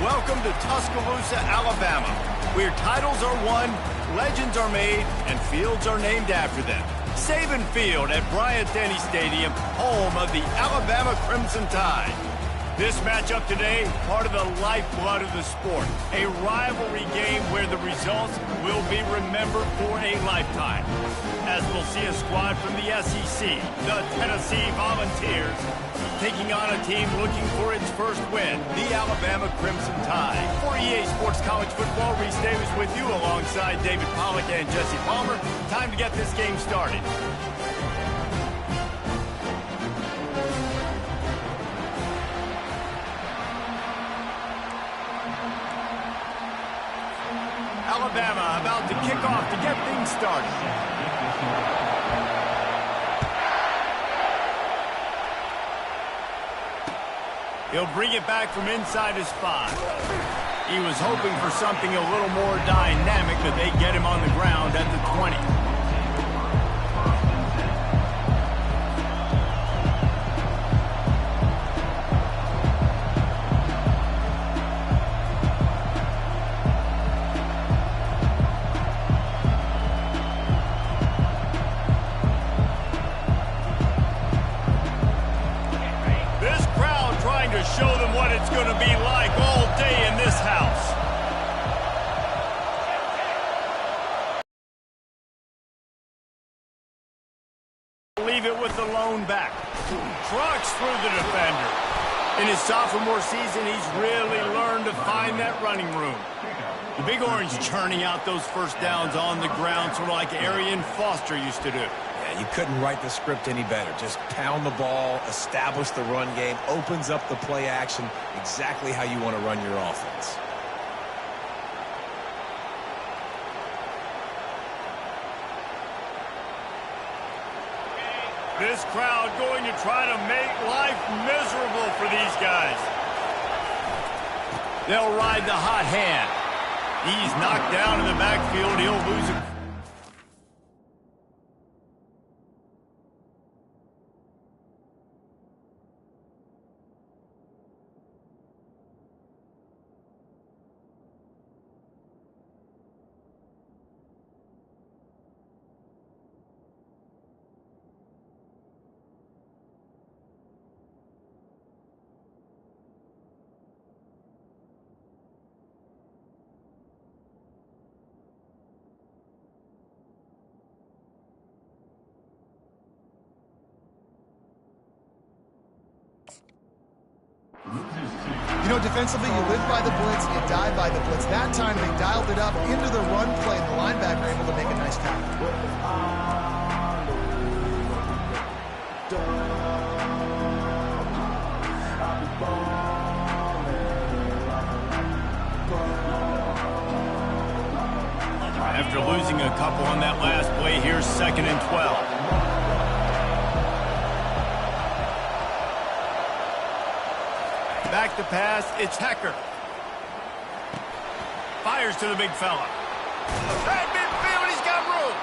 Welcome to Tuscaloosa, Alabama, where titles are won, legends are made, and fields are named after them. Saban Field at Bryant-Denny Stadium, home of the Alabama Crimson Tide. This matchup today, part of the lifeblood of the sport. A rivalry game where the results will be remembered for a lifetime. As we'll see a squad from the SEC, the Tennessee Volunteers, taking on a team looking for its first win, the Alabama Crimson Tide. For EA Sports College Football, Reese Davis with you alongside David Pollack and Jesse Palmer. Time to get this game started. Alabama about to kick off to get things started. He'll bring it back from inside his 5. He was hoping for something a little more dynamic, but they get him on the ground at the 20. Show them what it's going to be like all day in this house. Leave it with the lone back. Trucks through the defender. In his sophomore season, he's really learned to find that running room. The Big Orange churning out those first downs on the ground, sort of like Arian Foster used to do. You couldn't write the script any better. Just pound the ball, establish the run game, opens up the play action, exactly how you want to run your offense. This crowd going to try to make life miserable for these guys. They'll ride the hot hand. He's knocked down in the backfield. He'll lose it. You know, defensively, you live by the blitz, you die by the blitz. That time, they dialed it up into the run play, and the linebacker able to make a nice tackle. After losing a couple on that last play, here's 2nd and 12. Back to pass, it's Hecker. Fires to the big fella. At midfield, he's got room.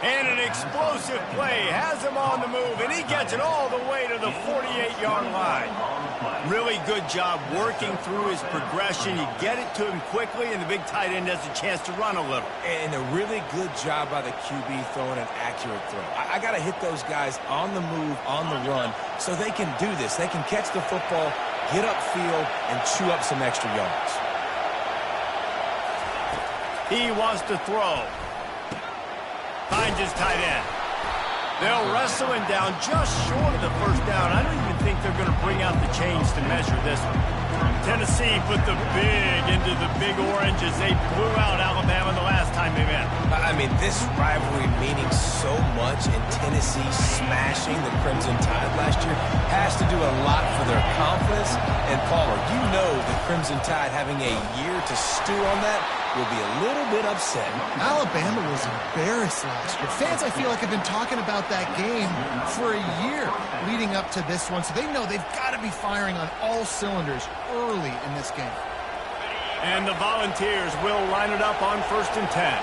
And an explosive play has him on the move, and he gets it all the way to the 48-yard line. Really good job working through his progression. You get it to him quickly, and the big tight end has a chance to run a little. And a really good job by the QB throwing an accurate throw. I got to hit those guys on the move, on the run, so they can do this. They can catch the football, get upfield, and chew up some extra yards. He wants to throw. Finds his tight end. They'll wrestle him down just short of the first down. I don't even think they're going to bring out the chains to measure this one. Tennessee put the big into the Big Orange as they blew out Alabama the last time they met. I mean, this rivalry meaning so much, and Tennessee smashing the Crimson Tide last year has to do a lot for their confidence. And, Palmer, you know the Crimson Tide having a year to stew on that will be a little bit upset. Alabama was embarrassed last year. Fans, I feel like, have been talking about that game for a year leading up to this one, so they know they've got to be firing on all cylinders early in this game. And the Volunteers will line it up on 1st and 10.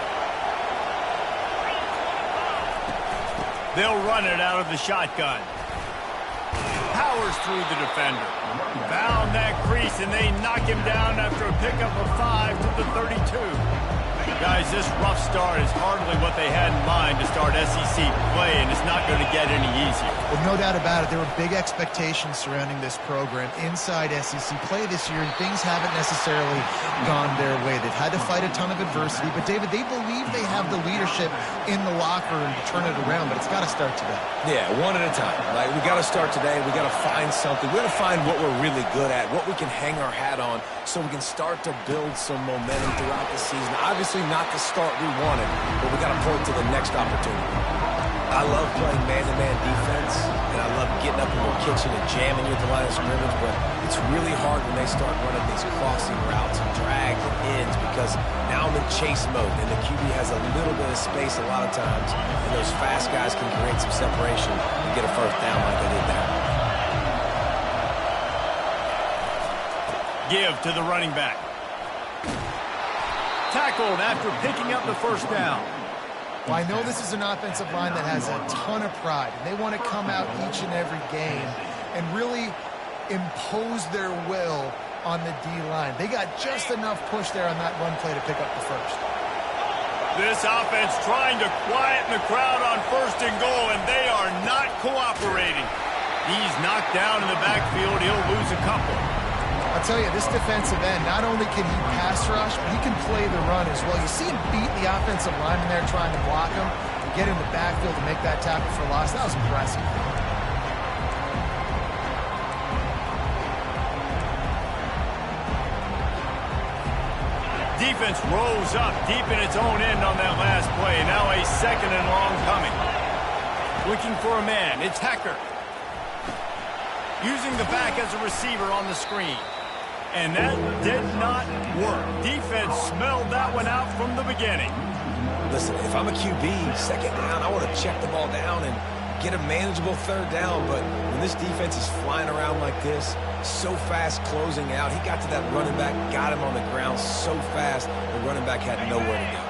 They'll run it out of the shotgun. Power powers through the defender. Found that crease, and they knock him down after a pickup of 5 to the 32. Guys, this rough start is hardly what they had in mind to start SEC play, and it's not going to get any easier. Well, no doubt about it. There were big expectations surrounding this program inside SEC play this year, and things haven't necessarily gone their way. They've had to fight a ton of adversity, but, David, they believe they have the leadership in the locker room to turn it around, but it's got to start today. Yeah, one at a time. Like, we got to start today. We got to find something. We got to find what we're really good at, what we can hang our hat on, so we can start to build some momentum throughout the season. Obviously, not the start we wanted, but we got to point to the next opportunity. I love playing man-to-man defense, and I love getting up in the kitchen and jamming you at the line of scrimmage, but it's really hard when they start running these crossing routes and drag and ends, because now I'm in chase mode, and the QB has a little bit of space a lot of times, and those fast guys can create some separation and get a first down like they did there. Give to the running back. Tackled after picking up the first down. Well, I know this is an offensive line that has a ton of pride, and they want to come out each and every game and really impose their will on the D-line. They got just enough push there on that run play to pick up the first. This offense trying to quieten the crowd on 1st and goal, and they are not cooperating. He's knocked down in the backfield. He'll lose a couple. I'll tell you, this defensive end, not only can he pass rush, but he can play the run as well. You see him beat the offensive lineman there trying to block him and get in the backfield to make that tackle for loss. That was impressive. Defense rose up deep in its own end on that last play. Now a 2nd and long coming. Looking for a man. It's Hecker. Using the back as a receiver on the screen. And that did not work. Defense smelled that one out from the beginning. Listen, if I'm a QB, 2nd down, I want to check the ball down and get a manageable 3rd down. But when this defense is flying around like this, so fast closing out, he got to that running back, got him on the ground so fast, the running back had nowhere to go.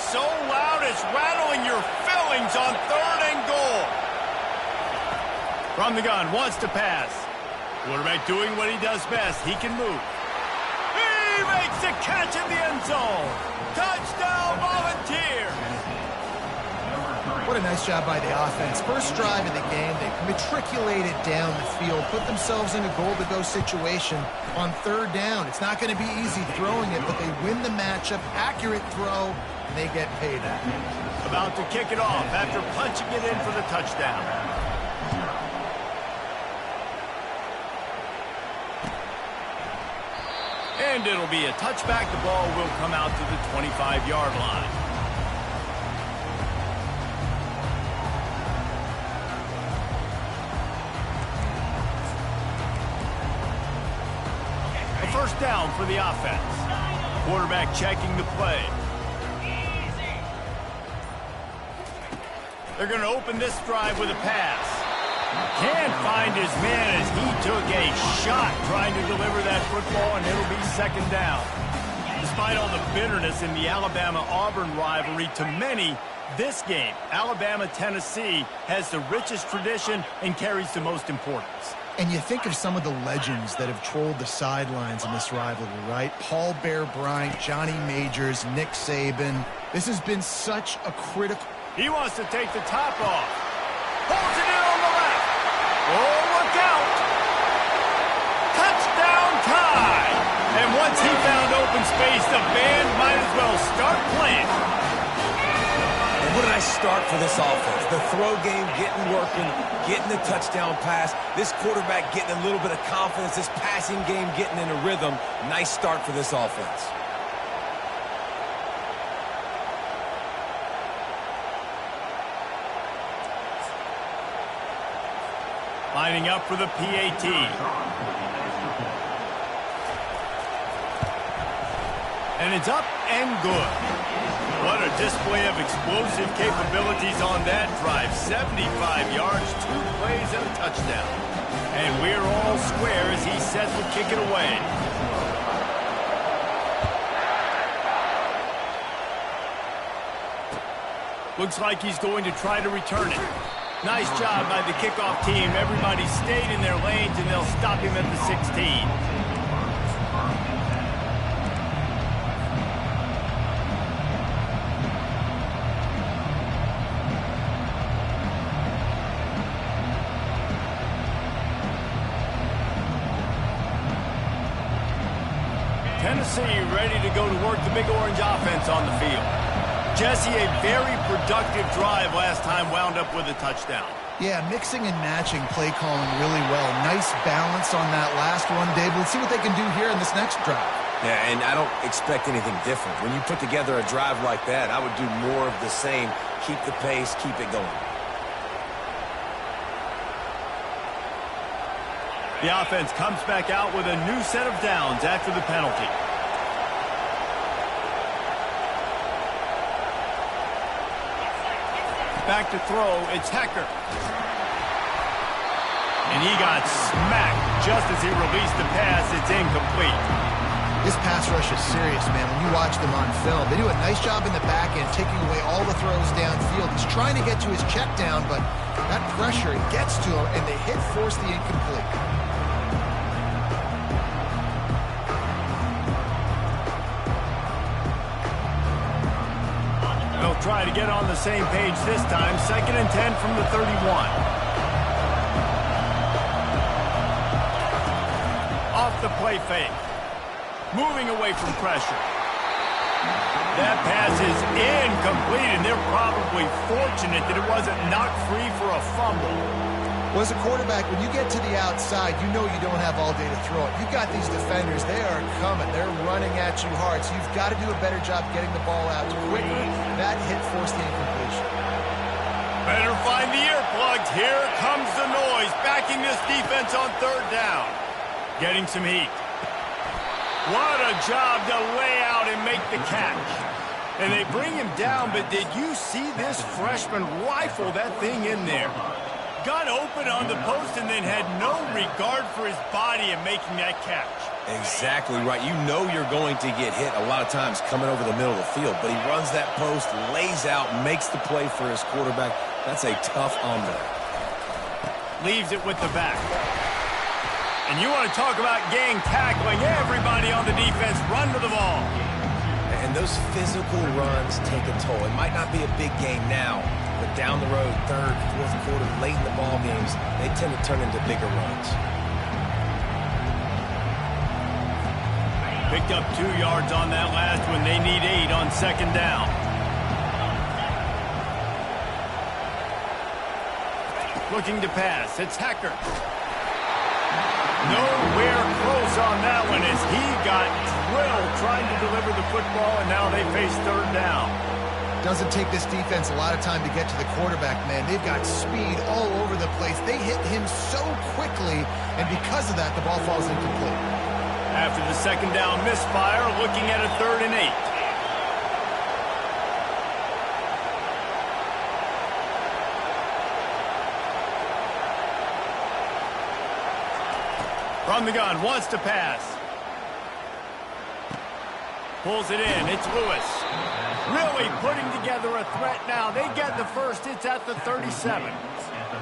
So loud it's rattling your fillings on 3rd and goal. From the gun, wants to pass. Quarterback doing what he does best. He can move. He makes a catch in the end zone. Touchdown, Volunteer. What a nice job by the offense. First drive of the game, they matriculated down the field, put themselves in a goal-to-go situation on 3rd down. It's not going to be easy throwing it, but they win the matchup. Accurate throw, and they get paid. About to kick it off after punching it in for the touchdown. And it'll be a touchback. The ball will come out to the 25-yard line. A first down for the offense. Quarterback checking the play. They're going to open this drive with a pass. Can't find his man as he took a shot trying to deliver that football, and it'll be 2nd down. Despite all the bitterness in the Alabama-Auburn rivalry, to many, this game, Alabama-Tennessee, has the richest tradition and carries the most importance. And you think of some of the legends that have trolled the sidelines in this rivalry, right? Paul Bear Bryant, Johnny Majors, Nick Saban. This has been such a critical... He wants to take the top off. Holds it in on the left. Oh, look out. Touchdown tie. And once he found open space, the band might as well start playing. And what did I start for this offense? The throw game getting working, getting the touchdown pass. This quarterback getting a little bit of confidence. This passing game getting in a rhythm. Nice start for this offense. Lining up for the PAT. And it's up and good. What a display of explosive capabilities on that drive. 75 yards, 2 plays, and a touchdown. And we're all square as he set to kick it away. Looks like he's going to try to return it. Nice job by the kickoff team. Everybody stayed in their lanes, and they'll stop him at the 16. Tennessee ready to go to work the Big Orange offense on the field. Jesse, a very productive drive last time wound up with a touchdown. Yeah, mixing and matching play calling really well. Nice balance on that last one, Dave. Let's see what they can do here in this next drive. Yeah, and I don't expect anything different. When you put together a drive like that, I would do more of the same. Keep the pace, keep it going. The offense comes back out with a new set of downs after the penalty. Back to throw, it's Hecker. And he got smacked just as he released the pass. It's incomplete. This pass rush is serious, man. When you watch them on film, they do a nice job in the back end, taking away all the throws downfield. He's trying to get to his check down, but that pressure gets to him, and they force the incomplete. They'll try to get on the same page this time. 2nd and 10 from the 31. Off the play fake. Moving away from pressure. That pass is incomplete, and they're probably fortunate that it wasn't knocked free for a fumble. Well, as a quarterback, when you get to the outside, you know you don't have all day to throw it. You've got these defenders. They are coming. They're running at you hard, so you've got to do a better job getting the ball out quicker. That hit forced the incompletion. Better find the earplugs. Here comes the noise, backing this defense on 3rd down. Getting some heat. What a job to lay out and make the catch. And they bring him down, but did you see this freshman rifle that thing in there? Got open on the post and then had no regard for his body in making that catch. Exactly right. You know you're going to get hit a lot of times coming over the middle of the field, but he runs that post, lays out, makes the play for his quarterback. That's a tough hombre. Leaves it with the back. And you want to talk about gang tackling. Everybody on the defense run to the ball. And those physical runs take a toll. It might not be a big game now, but down the road, 3rd, 4th quarter, late in the ball games, they tend to turn into bigger runs. Picked up 2 yards on that last one. They need 8 on 2nd down. Looking to pass. It's Hecker. Nowhere close on that one as he got drilled trying to deliver the football, and now they face 3rd down. Doesn't take this defense a lot of time to get to the quarterback, man. They've got speed all over the place. They hit him so quickly, and because of that, the ball falls incomplete. After the 2nd down misfire, looking at a 3rd and 8. From the gun, wants to pass. Pulls it in, it's Lewis. Really putting together a threat now. They get the first, it's at the 37.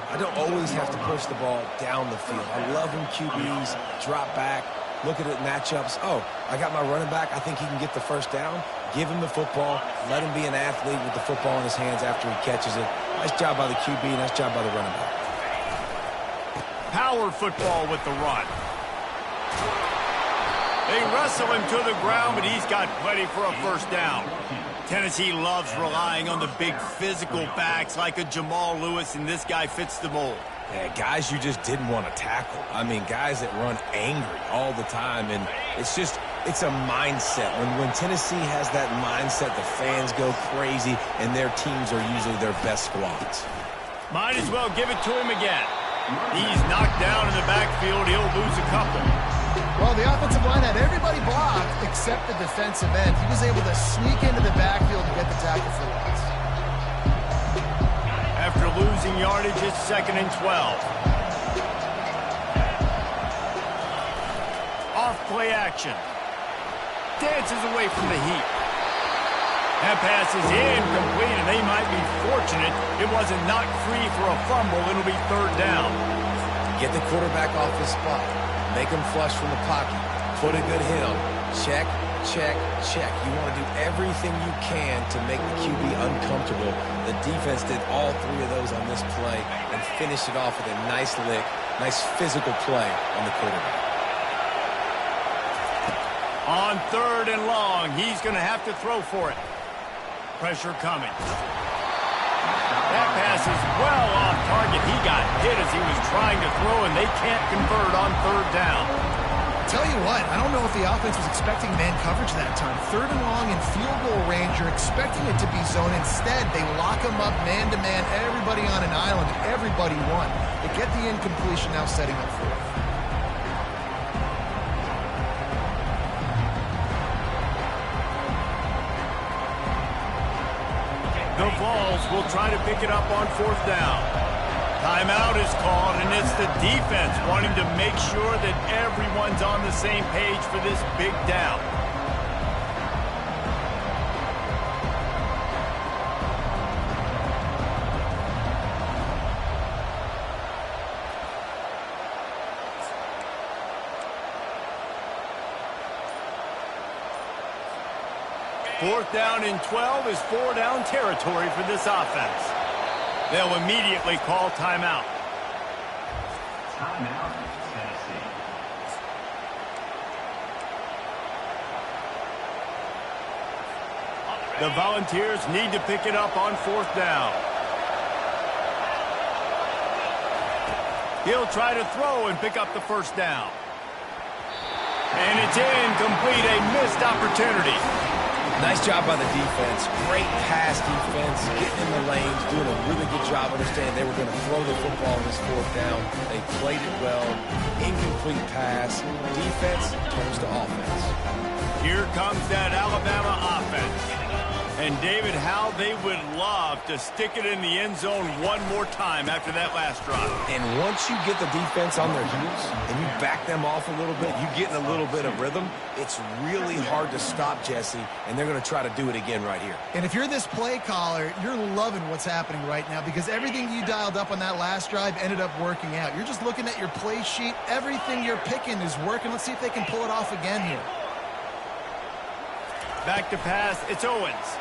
I don't always have to push the ball down the field. I love when QBs drop back, look at it matchups. Oh, I got my running back. I think he can get the first down. Give him the football. Let him be an athlete with the football in his hands after he catches it. Nice job by the QB. Nice job by the running back. Power football with the run. They wrestle him to the ground, but he's got plenty for a first down. Tennessee loves relying on the big physical backs like a Jamal Lewis, and this guy fits the mold. Yeah, guys you just didn't want to tackle. I mean, guys that run angry all the time, and it's a mindset. When Tennessee has that mindset, the fans go crazy, and their teams are usually their best squads. Might as well give it to him again. He's knocked down in the backfield. He'll lose a couple. Well, the offensive line had everybody blocked except the defensive end. He was able to sneak into the backfield and get the tackle for loss. After losing yardage, it's 2nd and 12. Off play action. Dances away from the heat. That pass is incomplete, and they might be fortunate it wasn't knocked free for a fumble. It'll be third down. Get the quarterback off his spot. Make him flush from the pocket. Put a good hit on him. Check, check, check. You want to do everything you can to make the QB uncomfortable. The defense did all three of those on this play and finished it off with a nice lick, nice physical play on the quarterback. On third and long, he's going to have to throw for it. Pressure coming. That pass is well off target. He got hit as he was trying to throw, and they can't convert on third down. Tell you what, I don't know if the offense was expecting man coverage that time. Third and long in field goal range, you're expecting it to be zone. Instead, they lock him up man-to-man, everybody on an island, everybody won. They get the incompletion, now setting up fourth. The Vols will try to pick it up on fourth down. Timeout is called, and it's the defense wanting to make sure that everyone's on the same page for this big down. Fourth down and 12 is four-down territory for this offense. They'll immediately call timeout. Timeout, Tennessee. The Volunteers need to pick it up on fourth down. He'll try to throw and pick up the first down. And it's incomplete, a missed opportunity. Nice job by the defense. Great pass defense, getting in the lanes, doing a really good job understanding they were going to throw the football on this fourth down. They played it well. Incomplete pass. Defense turns to offense. Here comes that Alabama offense. And, David, how they would love to stick it in the end zone one more time after that last drive. And once you get the defense on their heels and you back them off a little bit, you get in a little bit of rhythm, it's really hard to stop, Jesse, and they're going to try to do it again right here. And if you're this play caller, you're loving what's happening right now because everything you dialed up on that last drive ended up working out. You're just looking at your play sheet. Everything you're picking is working. Let's see if they can pull it off again here. Back to pass. It's Owens.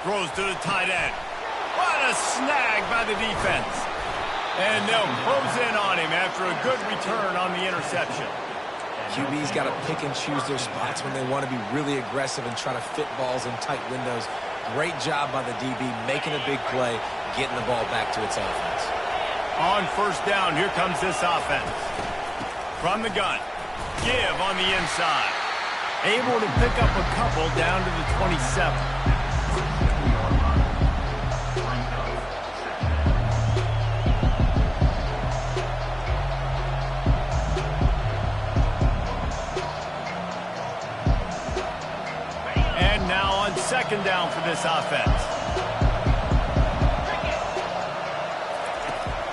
Throws to the tight end. What a snag by the defense. And they'll close in on him after a good return on the interception. QB's got to pick and choose their spots when they want to be really aggressive and try to fit balls in tight windows. Great job by the DB making a big play, getting the ball back to its offense. On first down, here comes this offense. From the gun. Give on the inside. Able to pick up a couple down to the 27. Second down for this offense.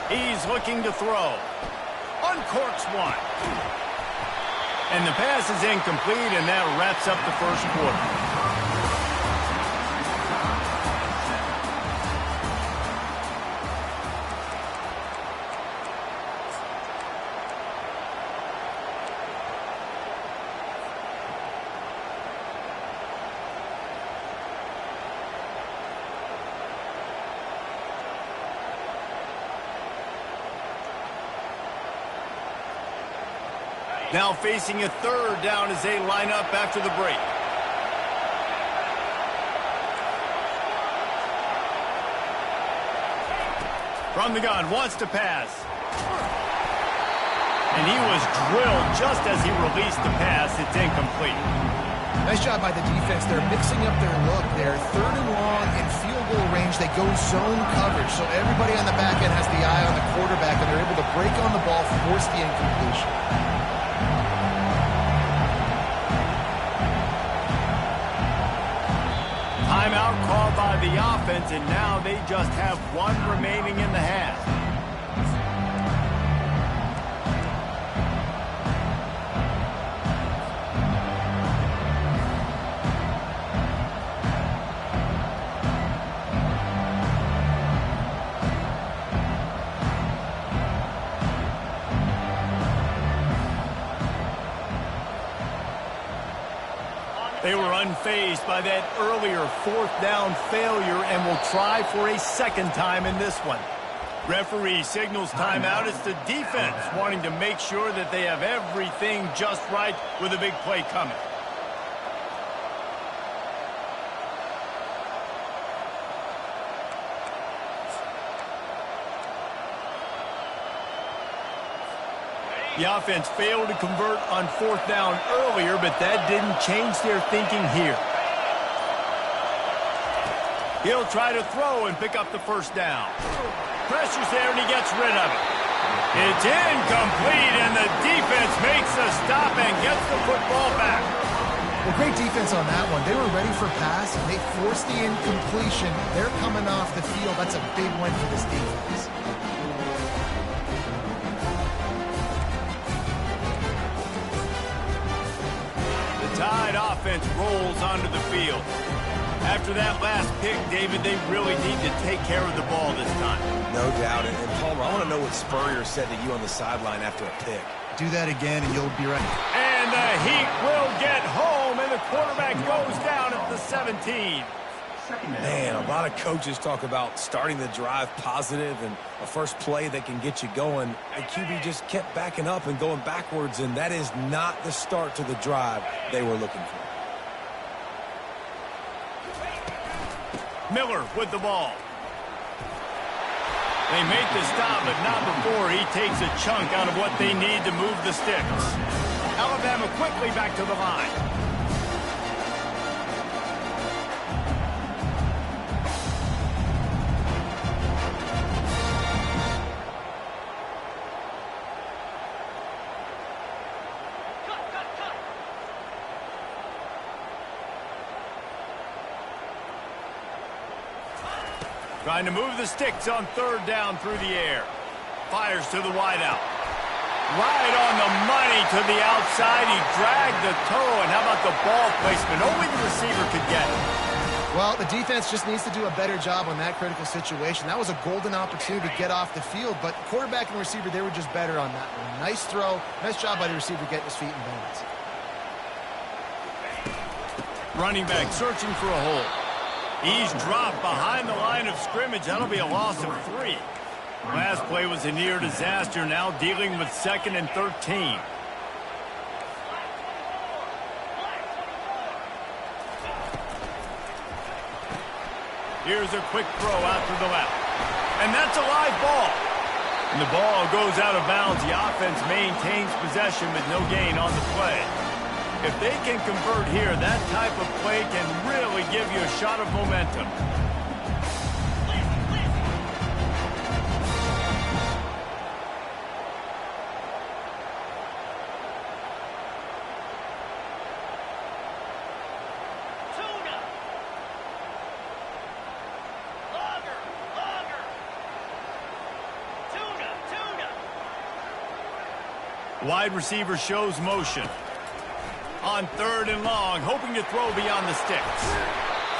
He's looking to throw. Uncorks one. And the pass is incomplete, and that wraps up the first quarter. Now facing a third down as they line up after the break. From the gun, wants to pass. And he was drilled just as he released the pass. It's incomplete. Nice job by the defense. They're mixing up their look there. Third and long in field goal range. They go zone coverage. So everybody on the back end has the eye on the quarterback, and they're able to break on the ball, force the incompletion. Timeout called by the offense, and now they just have one remaining in the half. They were unfazed by that earlier fourth down failure and will try for a second time in this one. Referee signals timeout. It's the defense wanting to make sure that they have everything just right with a big play coming. The offense failed to convert on fourth down earlier, but that didn't change their thinking here. He'll try to throw and pick up the first down. Pressure's there, and he gets rid of it. It's incomplete, and the defense makes a stop and gets the football back. Well, great defense on that one. They were ready for pass, and they forced the incompletion. They're coming off the field. That's a big win for this defense. Tide offense rolls onto the field. After that last pick, David, they really need to take care of the ball this time. No doubt. And Palmer, I want to know what Spurrier said to you on the sideline after a pick. Do that again, and you'll be right. And the Heat will get home, and the quarterback goes down at the 17. Man, a lot of coaches talk about starting the drive positive and a first play that can get you going. The QB just kept backing up and going backwards, and that is not the start to the drive they were looking for. Miller with the ball. They make the stop, but not before he takes a chunk out of what they need to move the sticks. Alabama quickly back to the line. Trying to move the sticks on third down through the air. Fires to the wideout. Right on the money to the outside. He dragged the toe, and how about the ball placement? Only the receiver could get it. Well, the defense just needs to do a better job on that critical situation. That was a golden opportunity to get off the field, but quarterback and receiver, they were just better on that one. Nice throw. Nice job by the receiver getting his feet in bounds. Running back searching for a hole. He's dropped behind the line of scrimmage. That'll be a loss of 3. Last play was a near disaster. Now dealing with 2nd and 13. Here's a quick throw out to the left. And that's a live ball. And the ball goes out of bounds. The offense maintains possession with no gain on the play. If they can convert here, that type of play can really give you a shot of momentum. Wide receiver shows motion. On 3rd and long, hoping to throw beyond the sticks.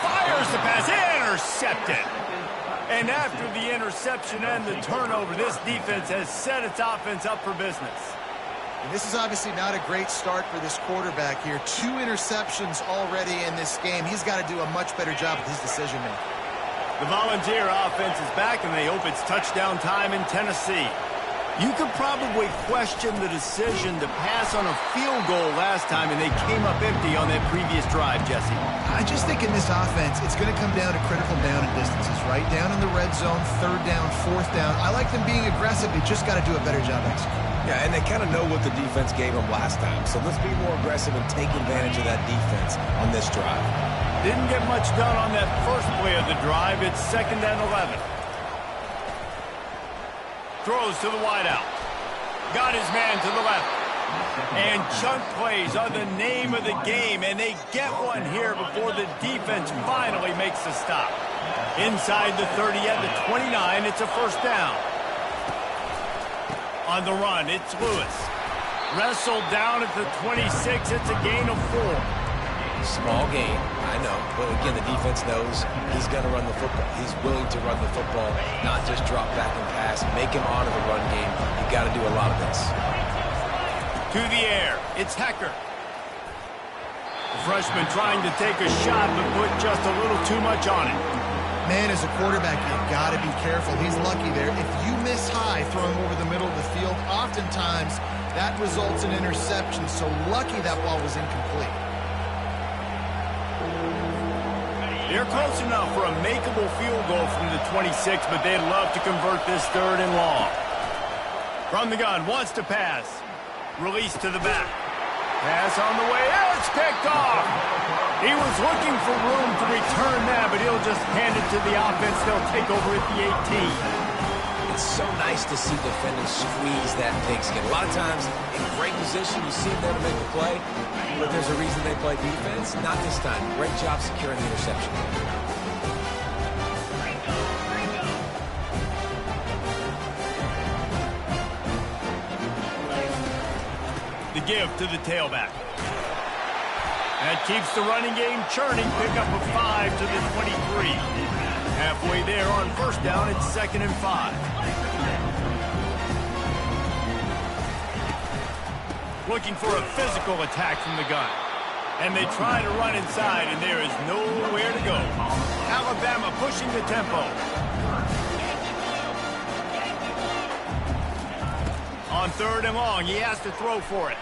Fires the pass, intercepted. And after the interception and the turnover, this defense has set its offense up for business. And this is obviously not a great start for this quarterback here. 2 interceptions already in this game. He's got to do a much better job with his decision-making. The Volunteer offense is back, and they hope it's touchdown time in Tennessee. You could probably question the decision to pass on a field goal last time, and they came up empty on that previous drive, Jesse. I just think in this offense, it's going to come down to critical down and distances, right? Down in the red zone, 3rd down, 4th down. I like them being aggressive. They just got to do a better job executing. Yeah, and they kind of know what the defense gave them last time. So let's be more aggressive and take advantage of that defense on this drive. Didn't get much done on that first play of the drive. It's 2nd and 11. Throws to the wideout. Got his man to the left. And chunk plays are the name of the game, and they get one here before the defense finally makes the stop. Inside the 30 at the 29, it's a first down. On the run, it's Lewis. Wrestled down at the 26, it's a gain of 4. Small gain, I know. But again, the defense knows he's going to run the football. He's willing to run the football, not just drop back and pass. Make him honor the run game. You got to do a lot of this. To the air, it's Hecker. The freshman trying to take a shot, but put just a little too much on it. Man, as a quarterback, you've got to be careful. He's lucky there. If you miss high throwing over the middle of the field, oftentimes that results in interception. So lucky that ball was incomplete. They're close enough for a makeable field goal from the 26, but they'd love to convert this 3rd and long. From the gun, wants to pass. Release to the back. Pass on the way. It's picked off. He was looking for room to return that, but he'll just hand it to the offense. They'll take over at the 18. It's so nice to see defenders squeeze that pigskin. A lot of times, in great position, you see them there to make a play, but there's a reason they play defense. Not this time. Great job securing the interception. The give to the tailback. That keeps the running game churning. Pick up a 5 to the 23. Halfway there on 1st down, it's 2nd and 5. Looking for a physical attack from the gun. And they try to run inside, and there is nowhere to go. Alabama pushing the tempo. On 3rd and long, he has to throw for it.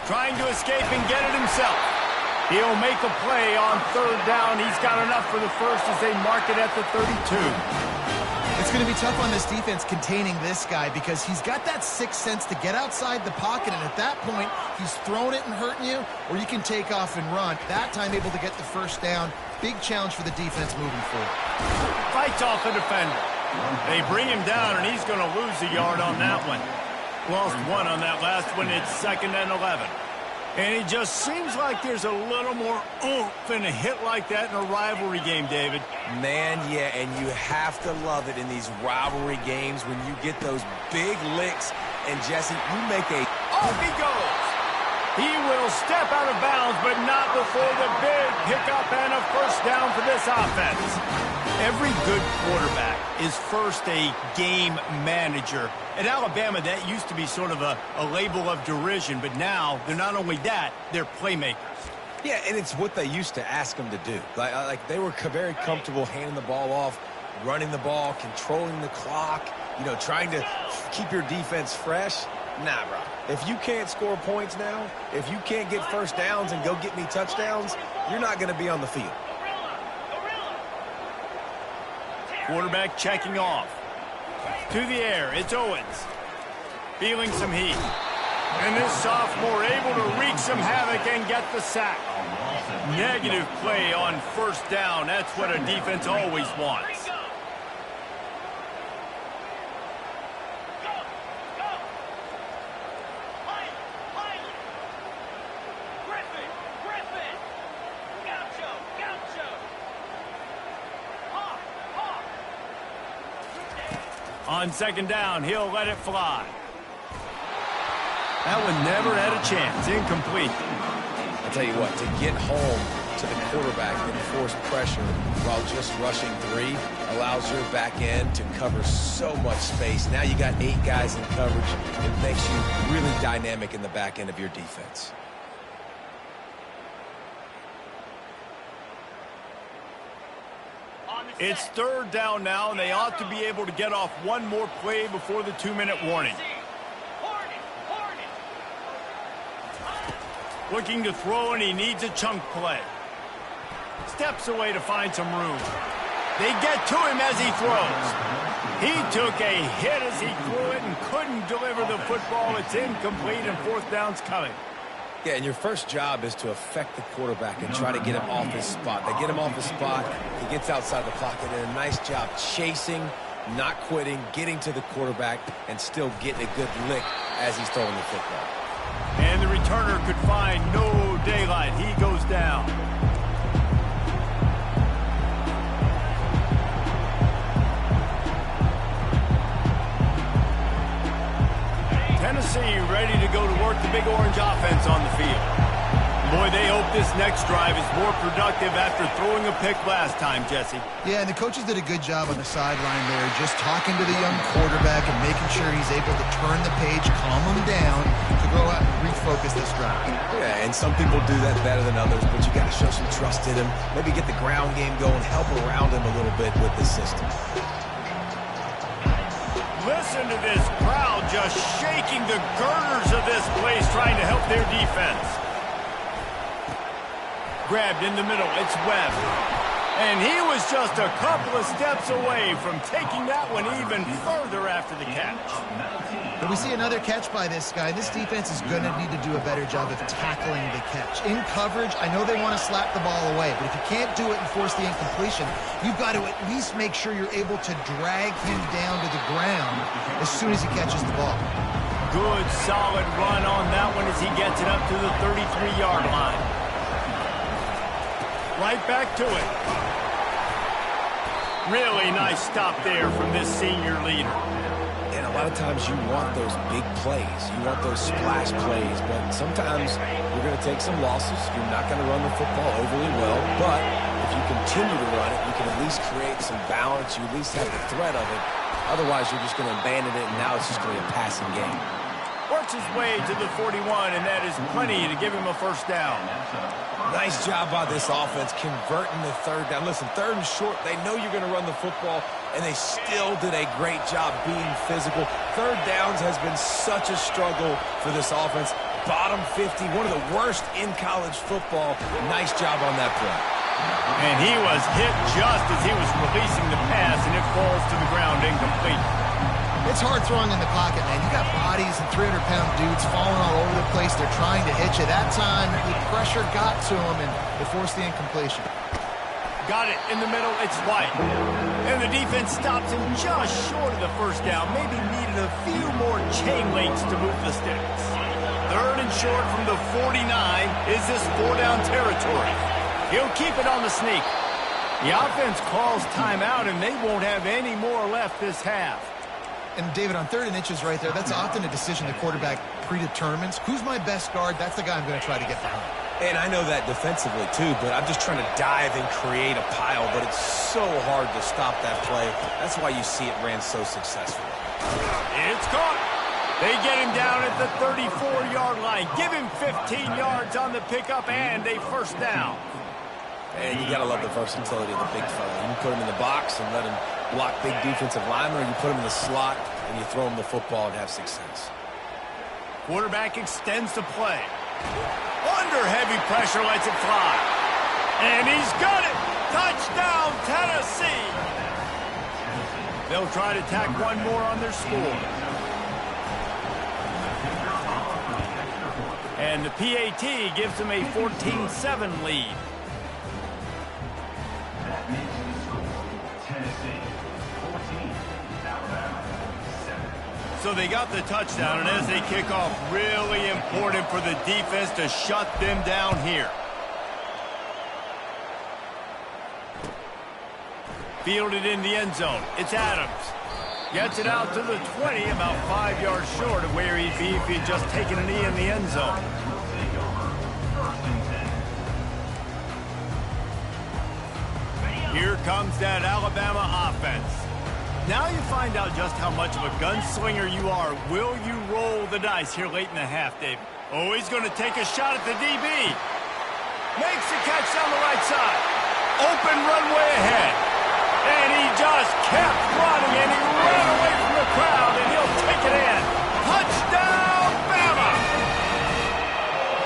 Trying to escape and get it himself. He'll make a play on 3rd down. He's got enough for the first as they mark it at the 32. It's going to be tough on this defense containing this guy because he's got that sixth sense to get outside the pocket, and at that point, he's throwing it and hurting you, or you can take off and run. That time able to get the 1st down. Big challenge for the defense moving forward. Fights off the defender. They bring him down, and he's going to lose a yard on that one. Lost 1 on that last one. It's 2nd and 11. And it just seems like there's a little more oomph in a hit like that in a rivalry game, David. Man, yeah, and you have to love it in these rivalry games when you get those big licks. And, Jesse, you make a... Off he goes. He will step out of bounds, but not before the big pickup and a 1st down for this offense. Every good quarterback is first a game manager. At Alabama, that used to be sort of a label of derision, but now they're not only that, they're playmakers. Yeah, and it's what they used to ask them to do. Like they were very comfortable handing the ball off, running the ball, controlling the clock, trying to keep your defense fresh. Nah, bro. If you can't score points now, if you can't get 1st downs and go get me touchdowns, you're not going to be on the field. Quarterback checking off. To the air, it's Owens. Feeling some heat. And this sophomore able to wreak some havoc and get the sack. Negative play on 1st down. That's what a defense always wants. On 2nd down, he'll let it fly. That one never had a chance. Incomplete. I'll tell you what, to get home to the quarterback and force pressure while just rushing 3 allows your back end to cover so much space. Now you got 8 guys in coverage. It makes you really dynamic in the back end of your defense. It's 3rd down now, and they ought to be able to get off one more play before the 2-minute warning. Looking to throw, and he needs a chunk play. Steps away to find some room. They get to him as he throws. He took a hit as he threw it and couldn't deliver the football. It's incomplete, and 4th down's coming. Yeah, and your first job is to affect the quarterback and try to get him off his spot. They get him off his spot, he gets outside the pocket, and a nice job chasing, not quitting, getting to the quarterback, and still getting a good lick as he's throwing the football. And the returner could find no daylight. He goes down. Tennessee ready to go to work the Big Orange offense on the field. Boy, they hope this next drive is more productive after throwing a pick last time, Jesse. Yeah, and the coaches did a good job on the sideline there, just talking to the young quarterback and making sure he's able to turn the page, calm him down, to go out and refocus this drive. Yeah, and some people do that better than others, but you got to show some trust in him. Maybe get the ground game going, help around him a little bit with the system. Listen to this crowd just shaking the girders of this place, trying to help their defense. Grabbed in the middle, it's Webb. And he was just a couple of steps away from taking that one even further after the catch. But we see another catch by this guy. This defense is going to need to do a better job of tackling the catch. In coverage, I know they want to slap the ball away, but if you can't do it and force the incompletion, you've got to at least make sure you're able to drag him down to the ground as soon as he catches the ball. Good, solid run on that one as he gets it up to the 33-yard line. Right back to it. Really nice stop there from this senior leader. And a lot of times you want those big plays. You want those splash plays. But sometimes you're going to take some losses. You're not going to run the football overly well. But if you continue to run it, you can at least create some balance. You at least have the threat of it. Otherwise, you're just going to abandon it, and now it's just going to be a passing game. Works his way to the 41, and that is plenty to give him a first down. Nice job by this offense converting the third down. Listen, third and short, they know you're going to run the football, and they still did a great job being physical. Third downs has been such a struggle for this offense. Bottom 50, one of the worst in college football. Nice job on that play. And he was hit just as he was releasing the pass, and it falls to the ground incomplete. It's hard throwing in the pocket, man. You got bodies and 300-pound dudes falling all over the place. They're trying to hit you. That time, the pressure got to him, and they forced the incompletion. Got it in the middle. It's White. And the defense stops him just short of the first down. Maybe needed a few more chain links to move the sticks. Third and short from the 49 is this four-down territory. He'll keep it on the sneak. The offense calls timeout, and they won't have any more left this half. And, David, on 3rd and inches right there, that's often a decision the quarterback predetermines. Who's my best guard? That's the guy I'm going to try to get behind. And I know that defensively, too, but I'm just trying to dive and create a pile, but it's so hard to stop that play. That's why you see it ran so successfully. It's caught. They get him down at the 34-yard line. Give him 15 yards on the pickup and a first down. And you got to love the versatility of the big fella. You put him in the box and let him block big defensive linemen, or you put him in the slot and you throw him the football and have success. Quarterback extends the play. Under heavy pressure, lets it fly. And he's got it. Touchdown, Tennessee. They'll try to tack one more on their score. And the PAT gives them a 14-7 lead. So they got the touchdown, and as they kick off, really important for the defense to shut them down here. Fielded in the end zone. It's Adams. Gets it out to the 20, about 5 yards short of where he'd be if he'd just taken a knee in the end zone. Here comes that Alabama offense. Now you find out just how much of a gunslinger you are. Will you roll the dice here late in the half, Dave? Oh, he's going to take a shot at the DB. Makes the catch down the right side. Open runway ahead. And he just kept running, and he ran away from the crowd, and he'll take it in. Touchdown, Bama!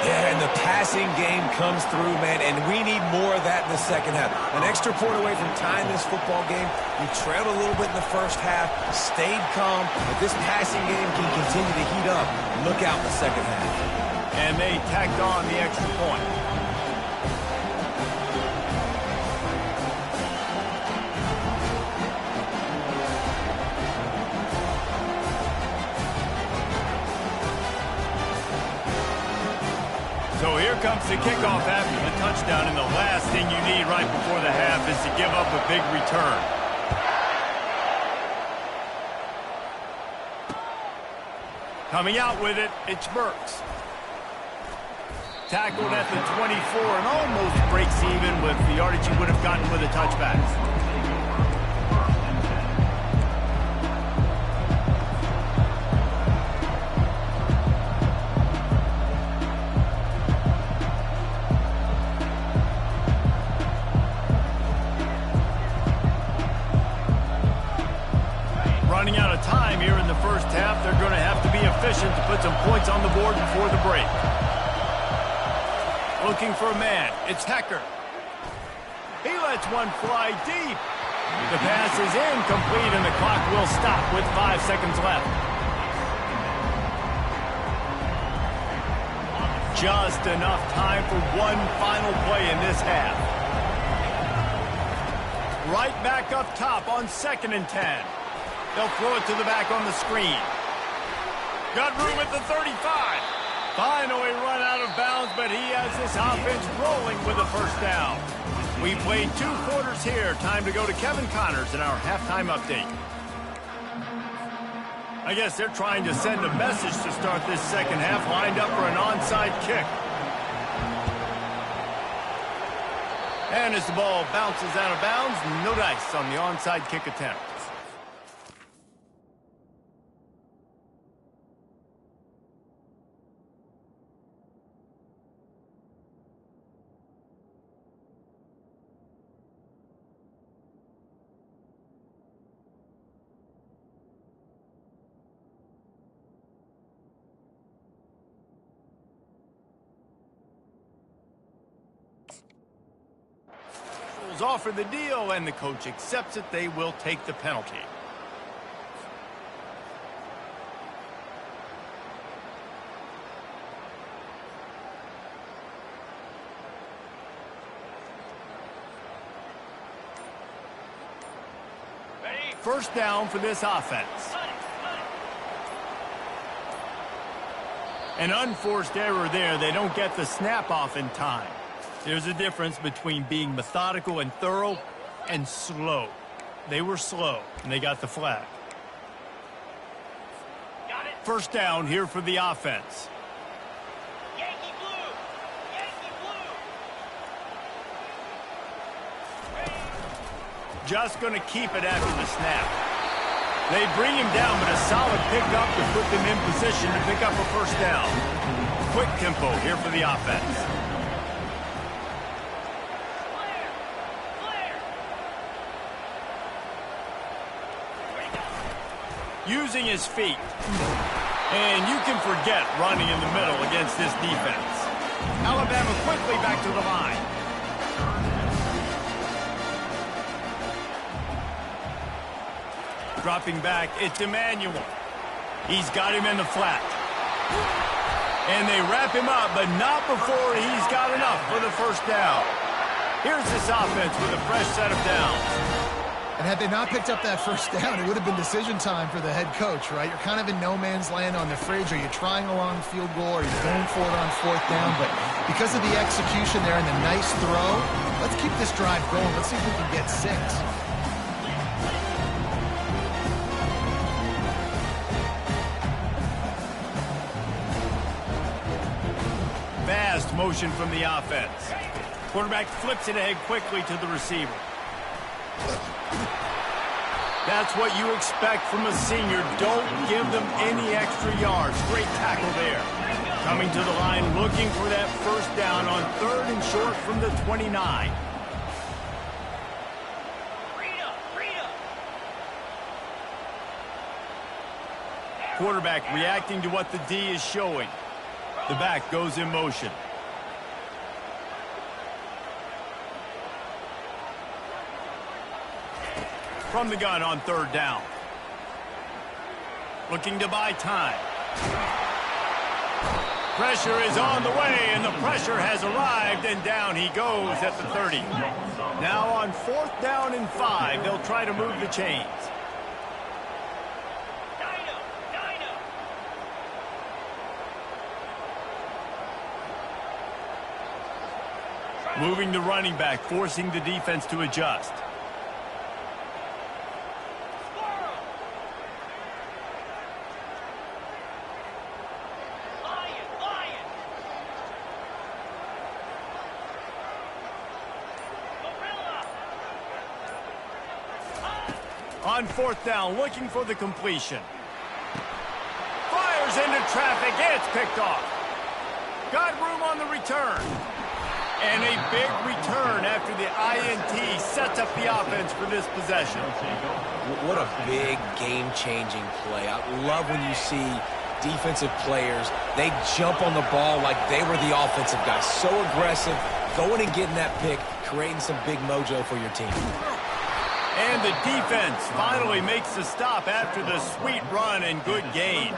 Yeah, and the passing game comes through, man, and we need more of that in the second half. An extra point away from tying this football game. You trailed a little bit in the first half, stayed calm, but this passing game can continue to heat up. Look out in the second half. And they tacked on the extra point. So here comes the kickoff after the touchdown, and the last thing you need right before the half is to give up a big return. Coming out with it, it's Burks. Tackled at the 24 and almost breaks even with the yardage he would have gotten with a touchback. Running out of time here in the first half, they're going to have to be efficient to put some points on the board before the break. Looking for a man. It's Hecker. He lets one fly deep. The pass is incomplete, and the clock will stop with 5 seconds left. Just enough time for one final play in this half. Right back up top on 2nd and 10. They'll throw it to the back on the screen. Got room at the 35. Finally run out of bounds, but he has this offense rolling with a first down. We played 2 quarters here. Time to go to Kevin Connors in our halftime update. I guess they're trying to send a message to start this second half, lined up for an onside kick. And as the ball bounces out of bounds, no dice on the onside kick attempt. Offer the deal, and the coach accepts it. They will take the penalty. First down for this offense. An unforced error there. They don't get the snap off in time. There's a difference between being methodical and thorough and slow. They were slow, and they got the flag. First down here for the offense. Yankee blue! Yankee blue! Just going to keep it after the snap. They bring him down, but a solid pickup to put them in position to pick up a first down. Quick tempo here for the offense. Using his feet. And you can forget running in the middle against this defense. Alabama quickly back to the line. Dropping back, it's Emmanuel. He's got him in the flat. And they wrap him up, but not before he's got enough for the first down. Here's this offense with a fresh set of downs. And had they not picked up that first down, it would have been decision time for the head coach, right? You're kind of in no man's land on the fridge. Are you trying a long field goal? Are you going for it on 4th down? But because of the execution there and the nice throw, let's keep this drive going. Let's see if we can get 6. Fast motion from the offense. Quarterback flips it ahead quickly to the receiver. That's what you expect from a senior. Don't give them any extra yards. Great tackle there. Coming to the line, looking for that first down on 3rd and short from the 29. Quarterback reacting to what the D is showing. The back goes in motion. From the gun on 3rd down. Looking to buy time. Pressure is on the way, and the pressure has arrived, and down he goes at the 30. Now on 4th down and 5, they'll try to move the chains. Moving the running back, forcing the defense to adjust. On fourth down, looking for the completion. Fires into traffic. It's picked off. Got room on the return. And a big return after the INT sets up the offense for this possession. What a big game-changing play. I love when you see defensive players, they jump on the ball like they were the offensive guys. So aggressive, going and getting that pick, creating some big mojo for your team. And the defense finally makes the stop after the sweet run and good gain.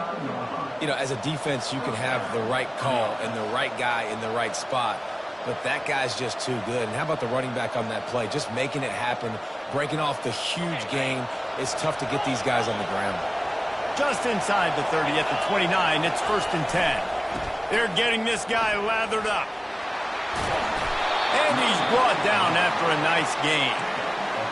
You know, as a defense, you can have the right call and the right guy in the right spot, but that guy's just too good. And how about the running back on that play? Just making it happen, breaking off the huge gain. It's tough to get these guys on the ground. Just inside the 30 at the 29, it's 1st and 10. They're getting this guy lathered up. And he's brought down after a nice gain.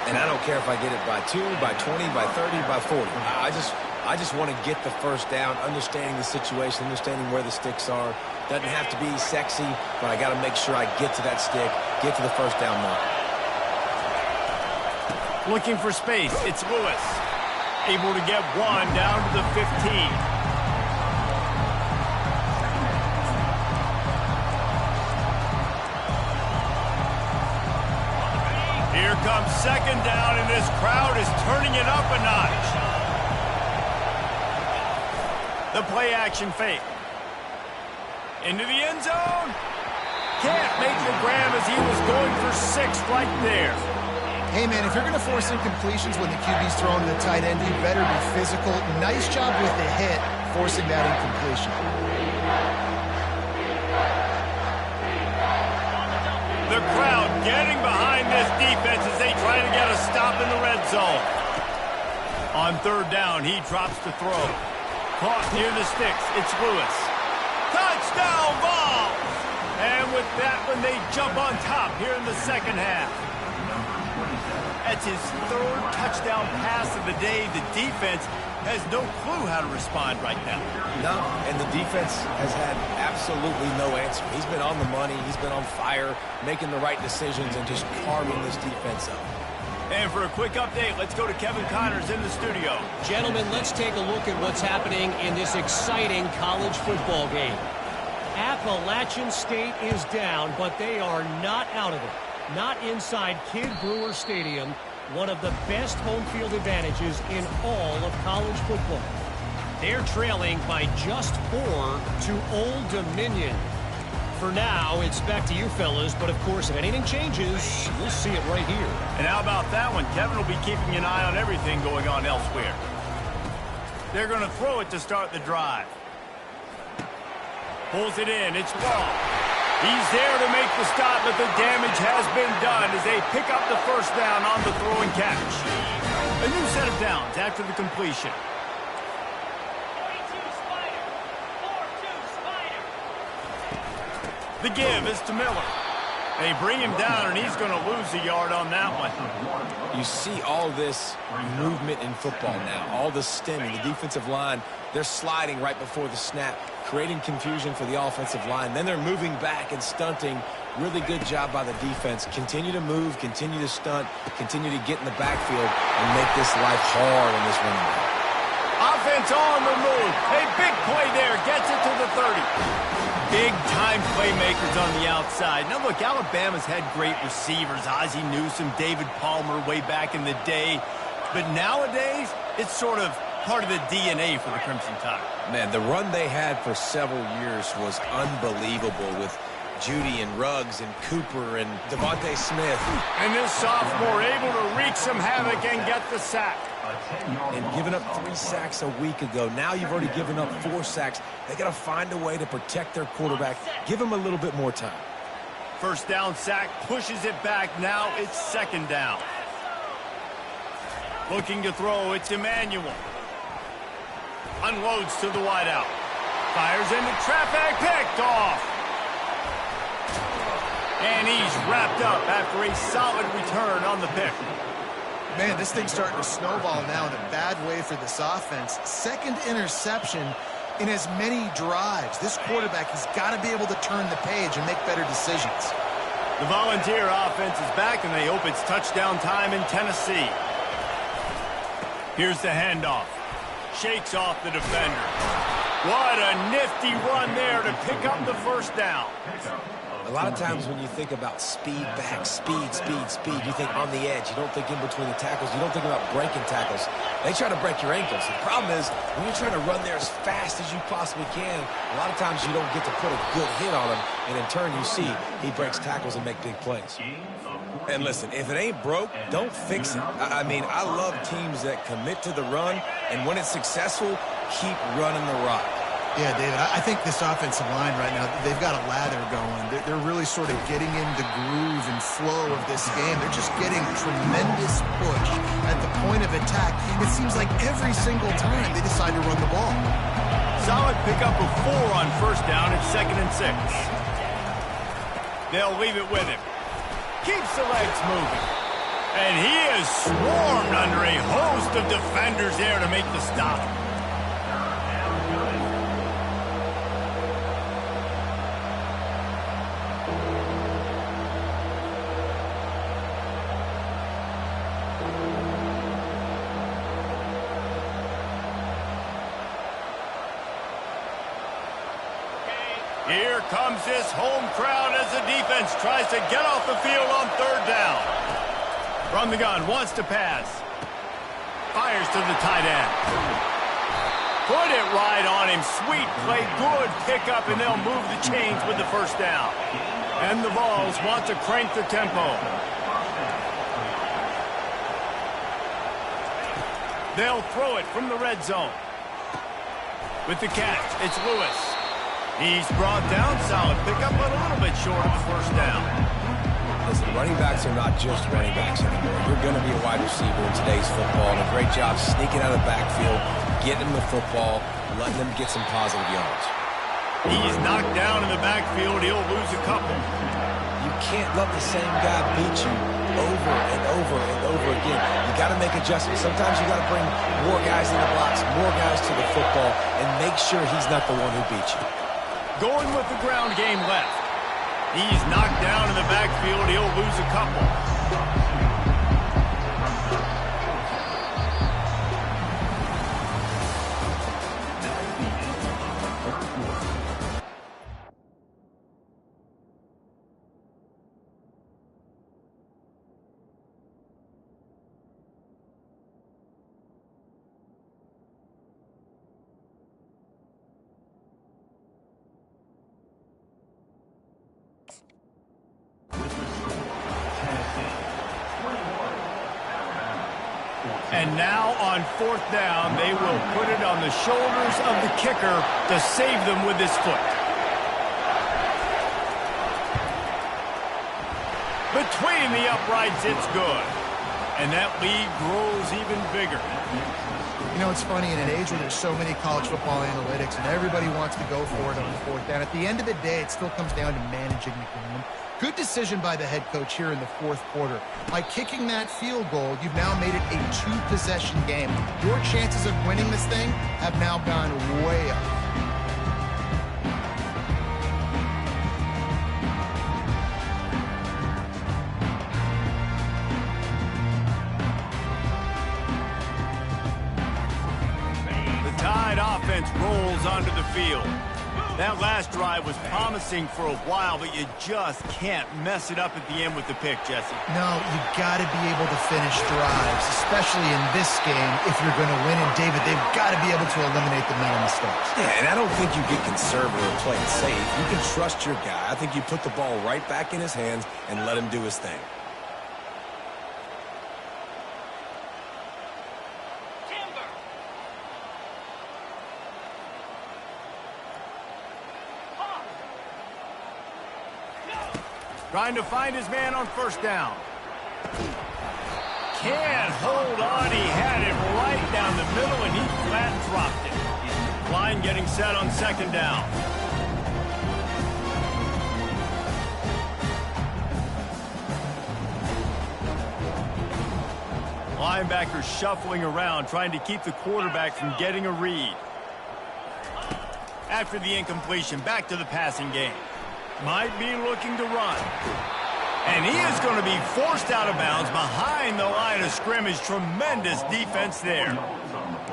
And I don't care if I get it by 2, by 20, by 30, by 40. I just want to get the first down, understanding the situation, understanding where the sticks are. Doesn't have to be sexy, but I got to make sure I get to that stick, get to the first down mark. Looking for space, it's Lewis. Able to get one down to the 15. Here comes 2nd down, and this crowd is turning it up a notch. The play action fake. Into the end zone. Can't make the grab as he was going for 6 right there. Hey, man, if you're going to force incompletions when the QB's throwing to the tight end, you better be physical. Nice job with the hit, forcing that incompletion. The crowd getting behind this defense as they try to get a stop in the red zone. On 3rd down, he drops to throw. Caught near the sticks. It's Lewis. Touchdown ball! And with that one, they jump on top here in the 2nd half. That's his 3rd touchdown pass of the day. The defense has no clue how to respond right now. No, and the defense has had absolutely no answer. He's been on the money. He's been on fire, making the right decisions and just carving this defense up. And for a quick update, let's go to Kevin Connors in the studio. Gentlemen, let's take a look at what's happening in this exciting college football game. Appalachian State is down, but they are not out of it. Not inside Kidd Brewer Stadium, one of the best home field advantages in all of college football. They're trailing by just 4 to Old Dominion. For now, it's back to you fellas, but of course, if anything changes, we'll see it right here. And how about that one? Kevin will be keeping an eye on everything going on elsewhere. They're going to throw it to start the drive. Pulls it in. It's long. He's there to make the stop, but the damage has been done as they pick up the 1st down on the throw and catch. A new set of downs after the completion. 42 Spider. 4-2 Spider. The give is to Miller. They bring him down, and he's going to lose a yard on that one. You see all this movement in football now, all the stemming, the defensive line, they're sliding right before the snap, creating confusion for the offensive line. Then they're moving back and stunting. Really good job by the defense. Continue to move, continue to stunt, continue to get in the backfield and make this life hard on this running back. Offense on the move. A big play there. Gets it to the 30. Big-time playmakers on the outside. Now, look, Alabama's had great receivers. Ozzie Newsome, David Palmer way back in the day. But nowadays, it's sort of part of the DNA for the Crimson Tide. Man, the run they had for several years was unbelievable with Judy and Ruggs and Cooper and Devontae Smith. And this sophomore able to wreak some havoc and get the sack. And giving up 3 sacks a week ago. Now you've already given up 4 sacks. They got to find a way to protect their quarterback. Give him a little bit more time. 1st down sack, pushes it back. Now it's 2nd down. Looking to throw, it's Emmanuel. Unloads to the wideout. Fires into traffic, picked off. And he's wrapped up after a solid return on the pick. Man, this thing's starting to snowball now in a bad way for this offense. 2nd interception in as many drives. This quarterback has got to be able to turn the page and make better decisions. The Volunteer offense is back, and they hope it's touchdown time in Tennessee. Here's the handoff. Shakes off the defender. What a nifty run there to pick up the first down. A lot of times when you think about speed back, speed, you think on the edge. You don't think in between the tackles. You don't think about breaking tackles. They try to break your ankles. The problem is when you're trying to run there as fast as you possibly can, a lot of times you don't get to put a good hit on him, and in turn you see he breaks tackles and make big plays. And listen, if it ain't broke, don't fix it. I mean, I love teams that commit to the run, and when it's successful, keep running the rock. Yeah, David, I think this offensive line right now, they've got a lather going. They're really sort of getting into groove and flow of this game. They're just getting tremendous push at the point of attack. It seems like every single time they decide to run the ball. Solid pickup of 4 on first down at 2nd and 6. They'll leave it with him. Keeps the legs moving. And he is swarmed under a host of defenders there to make the stop. Here comes this home crowd as the defense tries to get off the field on 3rd down. From the gun, wants to pass. Fires to the tight end. Put it right on him. Sweet play, good pickup, and they'll move the chains with the first down. And the Vols want to crank the tempo. They'll throw it from the red zone. With the catch, it's Lewis. He's brought down, solid pickup, but a little bit short of the first down. Listen, running backs are not just running backs anymore. You're going to be a wide receiver in today's football, and a great job sneaking out of the backfield, getting him the football, letting him get some positive yards. He's knocked down in the backfield. He'll lose a couple. You can't let the same guy beat you over and over and over again. You got to make adjustments. Sometimes you got to bring more guys in the box, more guys to the football, and make sure he's not the one who beats you. Going with the ground game left. He's knocked down in the backfield. He'll lose a couple. And now on 4th down, they will put it on the shoulders of the kicker to save them with his foot. Between the uprights, it's good. And that lead grows even bigger. You know, it's funny, in an age where there's so many college football analytics and everybody wants to go for it on 4th down, at the end of the day, it still comes down to managing the game. Good decision by the head coach here in the 4th quarter. By kicking that field goal, you've now made it a 2-possession game. Your chances of winning this thing have now gone way up. The Tide offense rolls onto the field. That last drive was promising for a while, but you just can't mess it up at the end with the pick, Jesse. No, you got to be able to finish drives, especially in this game if you're going to win. And, David, they've got to be able to eliminate the mental mistakes. Yeah, and I don't think you get conservative or play it safe. You can trust your guy. I think you put the ball right back in his hands and let him do his thing. Trying to find his man on 1st down. Can't hold on. He had it right down the middle, and he flat dropped it. Line getting set on 2nd down. Linebacker shuffling around, trying to keep the quarterback from getting a read. After the incompletion, back to the passing game. Might be looking to run. And he is going to be forced out of bounds behind the line of scrimmage. Tremendous defense there.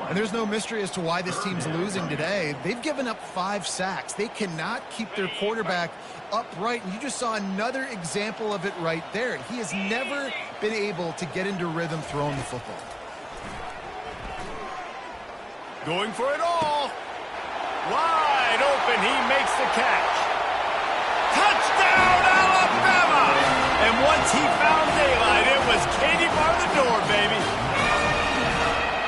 And there's no mystery as to why this team's losing today. They've given up 5 sacks. They cannot keep their quarterback upright. And you just saw another example of it right there. He has never been able to get into rhythm throwing the football. Going for it all. Wide open. He makes the catch. Touchdown, Alabama! And once he found daylight, it was Katie bar the door, baby.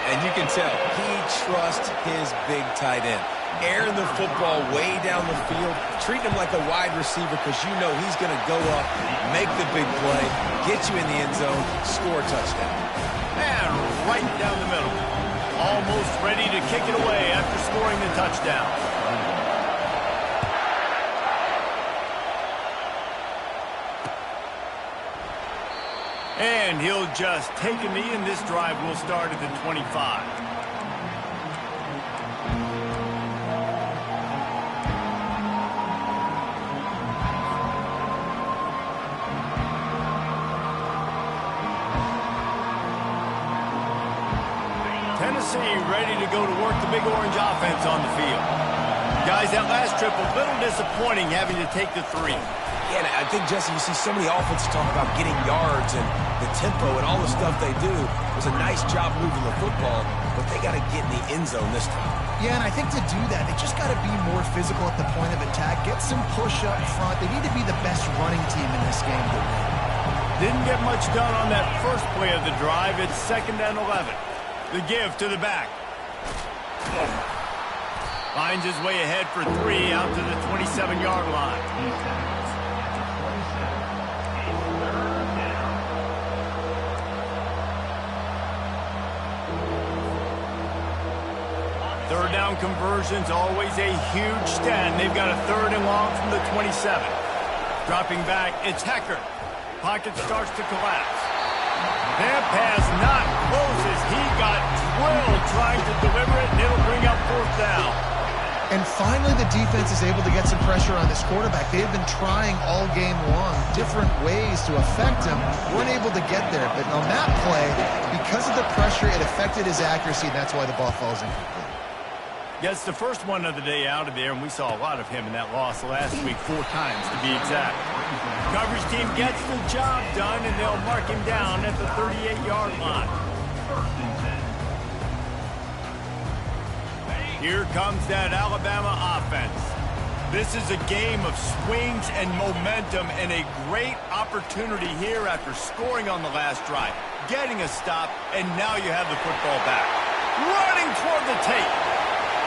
And you can tell he trusts his big tight end. Airing the football way down the field, treat him like a wide receiver because you know he's going to go up, make the big play, get you in the end zone, score a touchdown. And right down the middle. Almost ready to kick it away after scoring the touchdown. And he'll just take a knee, and this drive will start at the 25. Tennessee ready to go to work the big orange offense on the field. Guys, that last trip a little disappointing having to take the 3. Yeah, and I think, Jesse, you see so many offenses talk about getting yards and the tempo and all the stuff they do. It was a nice job moving the football, but they got to get in the end zone this time. Yeah, and I think to do that, they just got to be more physical at the point of attack, get some push up front. They need to be the best running team in this game to win. Didn't get much done on that first play of the drive. It's 2nd and 11. The give to the back. Finds his way ahead for 3 out to the 27-yard line. Third down conversion's always a huge stat. They've got a 3rd and long from the 27. Dropping back, it's Hecker. Pocket starts to collapse. That pass not close as he got drilled trying to deliver it, and it'll bring up 4th down. And finally, the defense is able to get some pressure on this quarterback. They've been trying all game long different ways to affect him. Weren't able to get there. But on that play, because of the pressure, it affected his accuracy, and that's why the ball falls incomplete. Gets the first one of the day out of there, and we saw a lot of him in that loss last week, 4 times to be exact. Coverage team gets the job done, and they'll mark him down at the 38-yard line. Here comes that Alabama offense. This is a game of swings and momentum, and a great opportunity here after scoring on the last drive, getting a stop, and now you have the football back. Running toward the tape.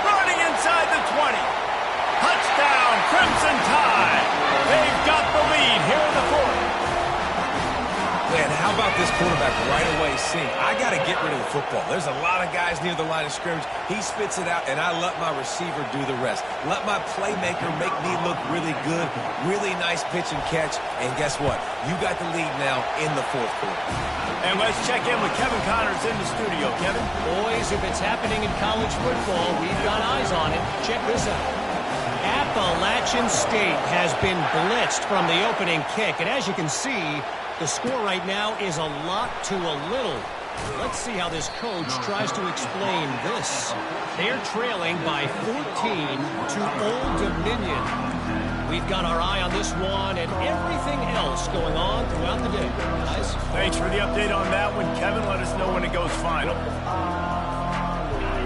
Running inside the 20. Touchdown, Crimson Tide. They've got the lead here in the 4th. Man, how about this quarterback right away seeing, I got to get rid of the football. There's a lot of guys near the line of scrimmage. He spits it out, and I let my receiver do the rest. Let my playmaker make me look really good. Really nice pitch and catch. And guess what? You got the lead now in the 4th quarter. And let's check in with Kevin Connors in the studio. Kevin? Boys, if it's happening in college football, we've got eyes on it. Check this out. Appalachian State has been blitzed from the opening kick. And as you can see, the score right now is a lot to a little. Let's see how this coach tries to explain this. They're trailing by 14 to Old Dominion. We've got our eye on this one and everything else going on throughout the day. Guys? Thanks for the update on that one, Kevin. Let us know when it goes final.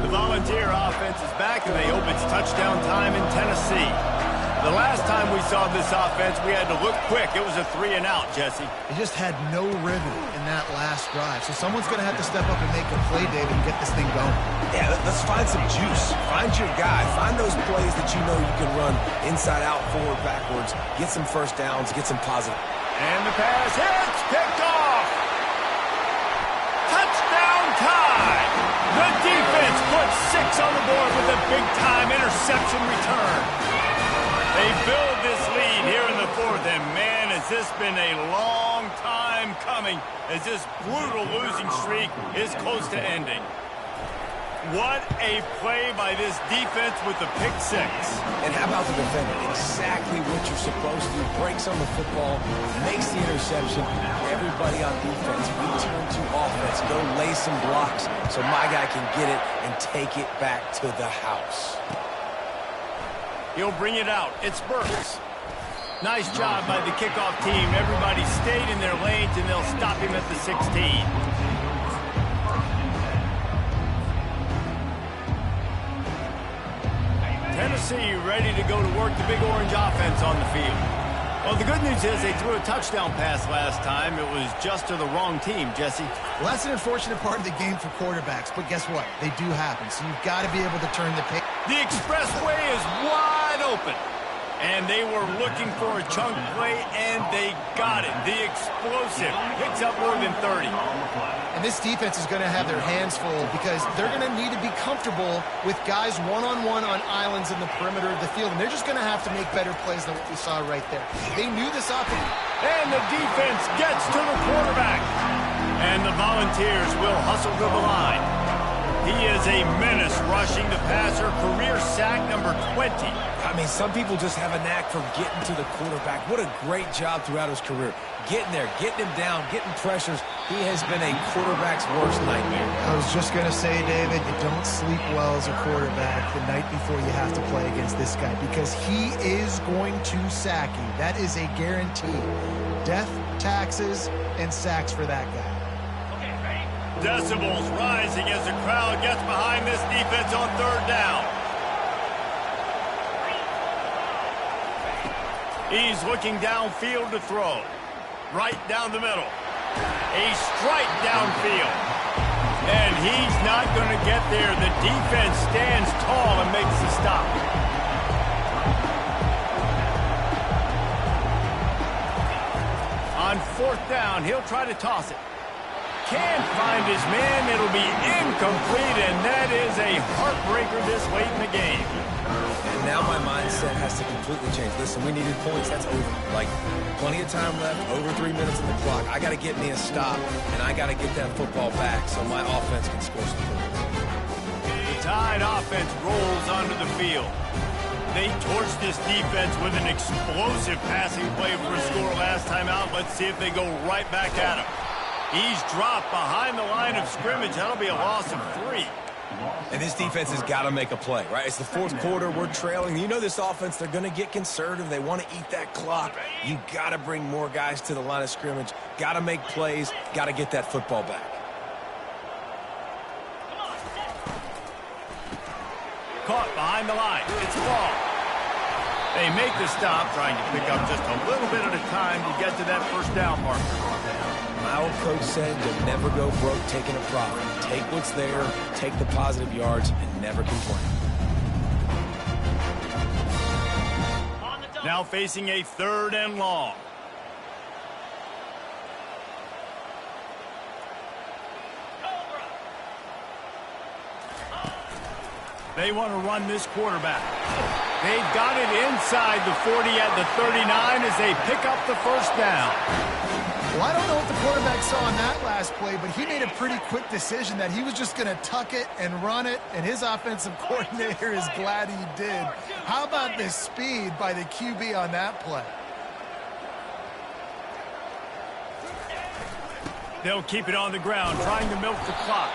The Volunteer offense is back, and they hope it's touchdown time in Tennessee. The last time we saw this offense, we had to look quick. It was a 3-and-out, Jesse. They just had no rhythm in that last drive. So someone's going to have to step up and make a play, David, and get this thing going. Yeah, let's find some juice. Find your guy. Find those plays that you know you can run inside out, forward, backwards. Get some first downs. Get some positive. And the pass hits. Picked off. Touchdown Tide. The defense puts 6 on the board with a big-time interception return. They build this lead here in the 4th, and man, has this been a long time coming as this brutal losing streak is close to ending. What a play by this defense with the pick six. And how about the defender? Exactly what you're supposed to do. Breaks on the football, makes the interception. Everybody on defense, we turn to offense. Go lay some blocks so my guy can get it and take it back to the house. He'll bring it out. It's Burks. Nice job by the kickoff team. Everybody stayed in their lanes, and they'll stop him at the 16. Tennessee ready to go to work the Big Orange offense on the field. Well, the good news is they threw a touchdown pass last time. It was just to the wrong team, Jesse. Well, that's an unfortunate part of the game for quarterbacks, but guess what? They do happen, so you've got to be able to turn the page. The expressway is wide open. And they were looking for a chunk play, and they got it. The explosive picks up more than 30. And this defense is going to have their hands full because they're going to need to be comfortable with guys one-on-one on islands in the perimeter of the field. And they're just going to have to make better plays than what we saw right there. They knew this offense. And the defense gets to the quarterback. And the Volunteers will hustle to the line. He is a menace rushing the passer, career sack number 20. I mean, some people just have a knack for getting to the quarterback. What a great job throughout his career. Getting there, getting him down, getting pressures. He has been a quarterback's worst nightmare. I was just going to say, David, you don't sleep well as a quarterback the night before you have to play against this guy because he is going to sack you. That is a guarantee. Death, taxes, and sacks for that guy. Decibels rising as the crowd gets behind this defense on third down. He's looking downfield to throw. Right down the middle. A strike downfield. And he's not going to get there. The defense stands tall and makes the stop. On fourth down, he'll try to toss it. Can't find his man. It'll be incomplete, and that is a heartbreaker this late in the game. And now my mindset has to completely change. Listen, we needed points. That's over. Like, plenty of time left, over 3 minutes on the clock. I got to get me a stop, and I got to get that football back so my offense can score some points. The Tide offense rolls onto the field. They torched this defense with an explosive passing play for a score last time out. Let's see if they go right back at him. He's dropped behind the line of scrimmage. That'll be a loss of 3. And this defense has got to make a play, right? It's the fourth quarter. We're trailing. You know this offense, they're going to get conservative. They want to eat that clock. You got to bring more guys to the line of scrimmage. Got to make plays. Got to get that football back. Caught behind the line. It's ball. They make the stop, trying to pick up just a little bit at a time to get to that first down marker. My old coach said to never go broke taking a profit. Take what's there, take the positive yards, and never complain. Now facing a 3rd and long. They want to run this quarterback. They've got it inside the 40 at the 39 as they pick up the first down. Well, I don't know what the quarterback saw on that last play, but he made a pretty quick decision that he was just going to tuck it and run it, and his offensive coordinator is glad he did. How about the speed by the QB on that play? They'll keep it on the ground, trying to milk the clock.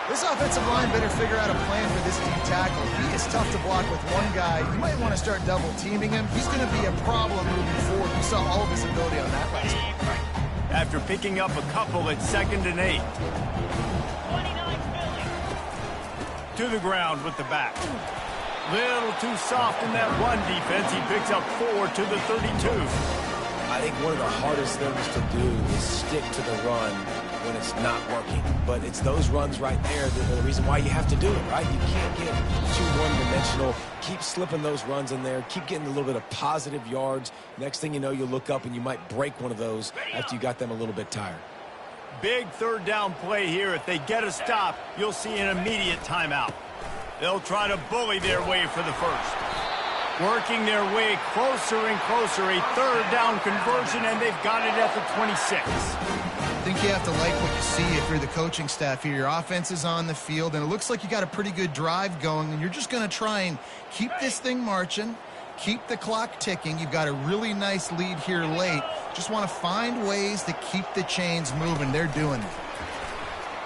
This offensive line better figure out a plan for this deep tackle. He is tough to block with one guy. You might want to start double teaming him. He's going to be a problem moving forward. We saw all of his ability on that last game. After picking up a couple at 2nd and 8. To the ground with the back. Little too soft in that run defense. He picks up 4 to the 32. I think one of the hardest things to do is stick to the run when it's not working. But it's those runs right there that are the reason why you have to do it, right? You can't get too one-dimensional. Keep slipping those runs in there. Keep getting a little bit of positive yards. Next thing you know, you look up and you might break one of those after you got them a little bit tired. Big 3rd down play here. If they get a stop, you'll see an immediate timeout. They'll try to bully their way for the first. Working their way closer and closer. A third down conversion, and they've got it at the 26. I think you have to like what you see if you're the coaching staff here. Your offense is on the field, and it looks like you got a pretty good drive going, and you're just going to try and keep this thing marching, keep the clock ticking. You've got a really nice lead here late. Just want to find ways to keep the chains moving. They're doing it.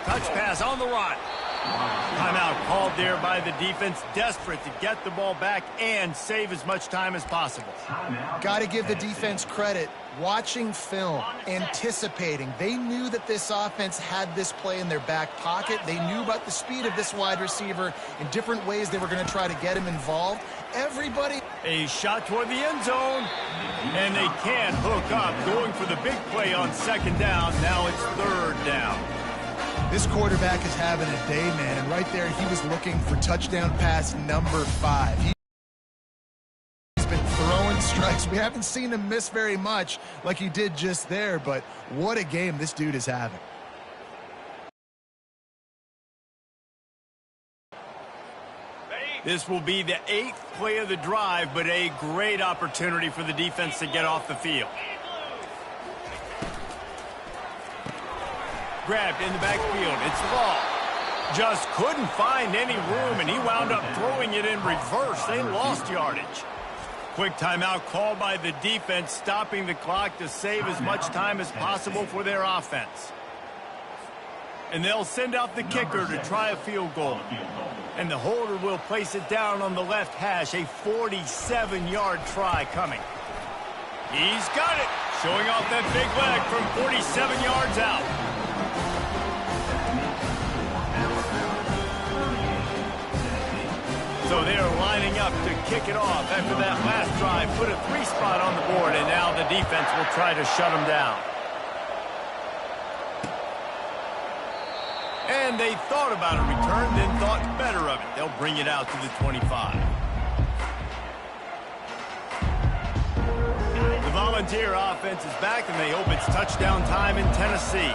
Touch pass on the run. Timeout called there by the defense, desperate to get the ball back and save as much time as possible. Got to give the defense credit. Watching film, anticipating. They knew that this offense had this play in their back pocket. They knew about the speed of this wide receiver in different ways they were going to try to get him involved. Everybody. A shot toward the end zone, and they can't hook up. Going for the big play on second down. Now it's third down. This quarterback is having a day, man, and right there he was looking for touchdown pass number 5. He's been throwing strikes. We haven't seen him miss very much like he did just there, but what a game this dude is having. This will be the 8th play of the drive, but a great opportunity for the defense to get off the field. Grabbed in the backfield. It's Law. Just couldn't find any room, and he wound up throwing it in reverse. They lost yardage. Quick timeout called by the defense, stopping the clock to save as much time as possible for their offense. And they'll send out the kicker to try a field goal. And the holder will place it down on the left hash. A 47-yard try coming. He's got it. Showing off that big leg from 47 yards out. So they're lining up to kick it off after that last drive. Put a 3 spot on the board, and now the defense will try to shut them down. And they thought about a return, then thought better of it. They'll bring it out to the 25. The Volunteer offense is back, and they hope it's touchdown time in Tennessee.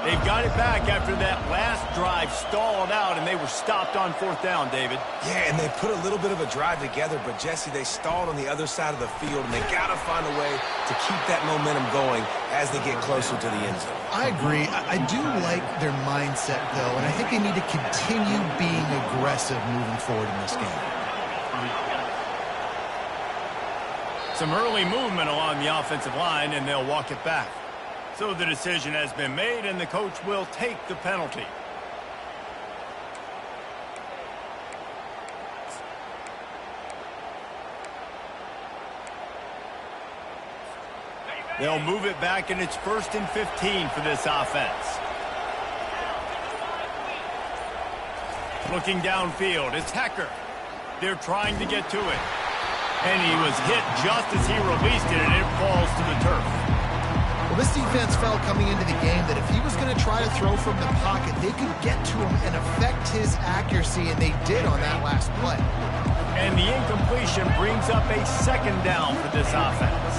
They've got it back after that last drive stalled out, and they were stopped on 4th down, David. Yeah, and they put a little bit of a drive together, but, Jesse, they stalled on the other side of the field, and they got to find a way to keep that momentum going as they get closer to the end zone. I agree. I do like their mindset, though, and I think they need to continue being aggressive moving forward in this game. Some early movement along the offensive line, and they'll walk it back. So the decision has been made, and the coach will take the penalty. They'll move it back, and it's 1st and 15 for this offense. Looking downfield, it's Hecker. They're trying to get to it. And he was hit just as he released it, and it falls to the turf. Well, this defense felt coming into the game that if he was going to try to throw from the pocket, they could get to him and affect his accuracy, and they did on that last play. And the incompletion brings up a 2nd down for this offense.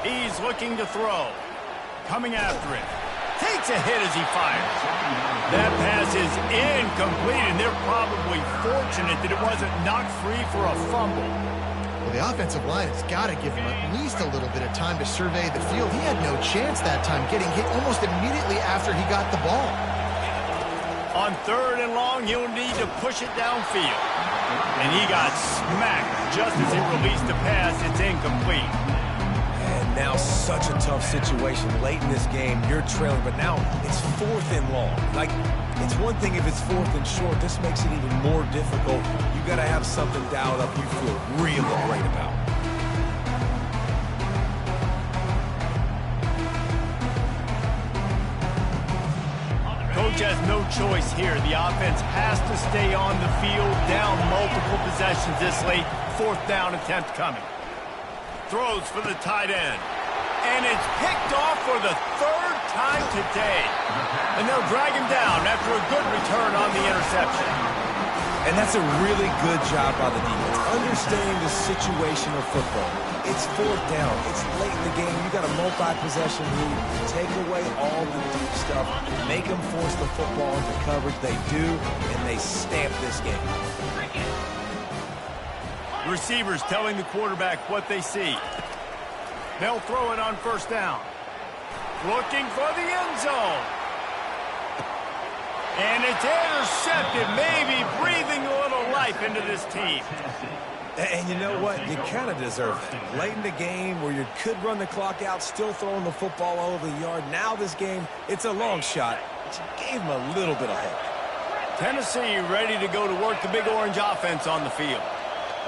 He's looking to throw. Coming after it. Takes a hit as he fires. That pass is incomplete, and they're probably fortunate that it wasn't knocked free for a fumble. Well, the offensive line has got to give him at least a little bit of time to survey the field. He had no chance that time, getting hit almost immediately after he got the ball. On 3rd and long, he'll need to push it downfield. And he got smacked just as he released the pass. It's incomplete. And now such a tough situation late in this game. You're trailing, but now it's 4th and long. Like, it's one thing if it's 4th and short. This makes it even more difficult. You got to have something dialed up you feel really great about. Coach has no choice here. The offense has to stay on the field, down multiple possessions this late. 4th down attempt coming. Throws for the tight end. And it's picked off for the 3rd time today. And they'll drag him down after a good return on the interception. And that's a really good job by the defense, understanding the situation of football. It's 4th down. It's late in the game. You got a multi-possession lead. Take away all the deep stuff. Make them force the football into coverage. They do, and they stamp this game. Receivers telling the quarterback what they see. They'll throw it on first down. Looking for the end zone. And it's intercepted, maybe breathing a little life into this team. And you know what? You kind of deserve it. Late in the game where you could run the clock out, still throwing the football all over the yard. Now this game, it's a long shot. But you gave him a little bit of hope. Tennessee ready to go to work the Big Orange offense on the field.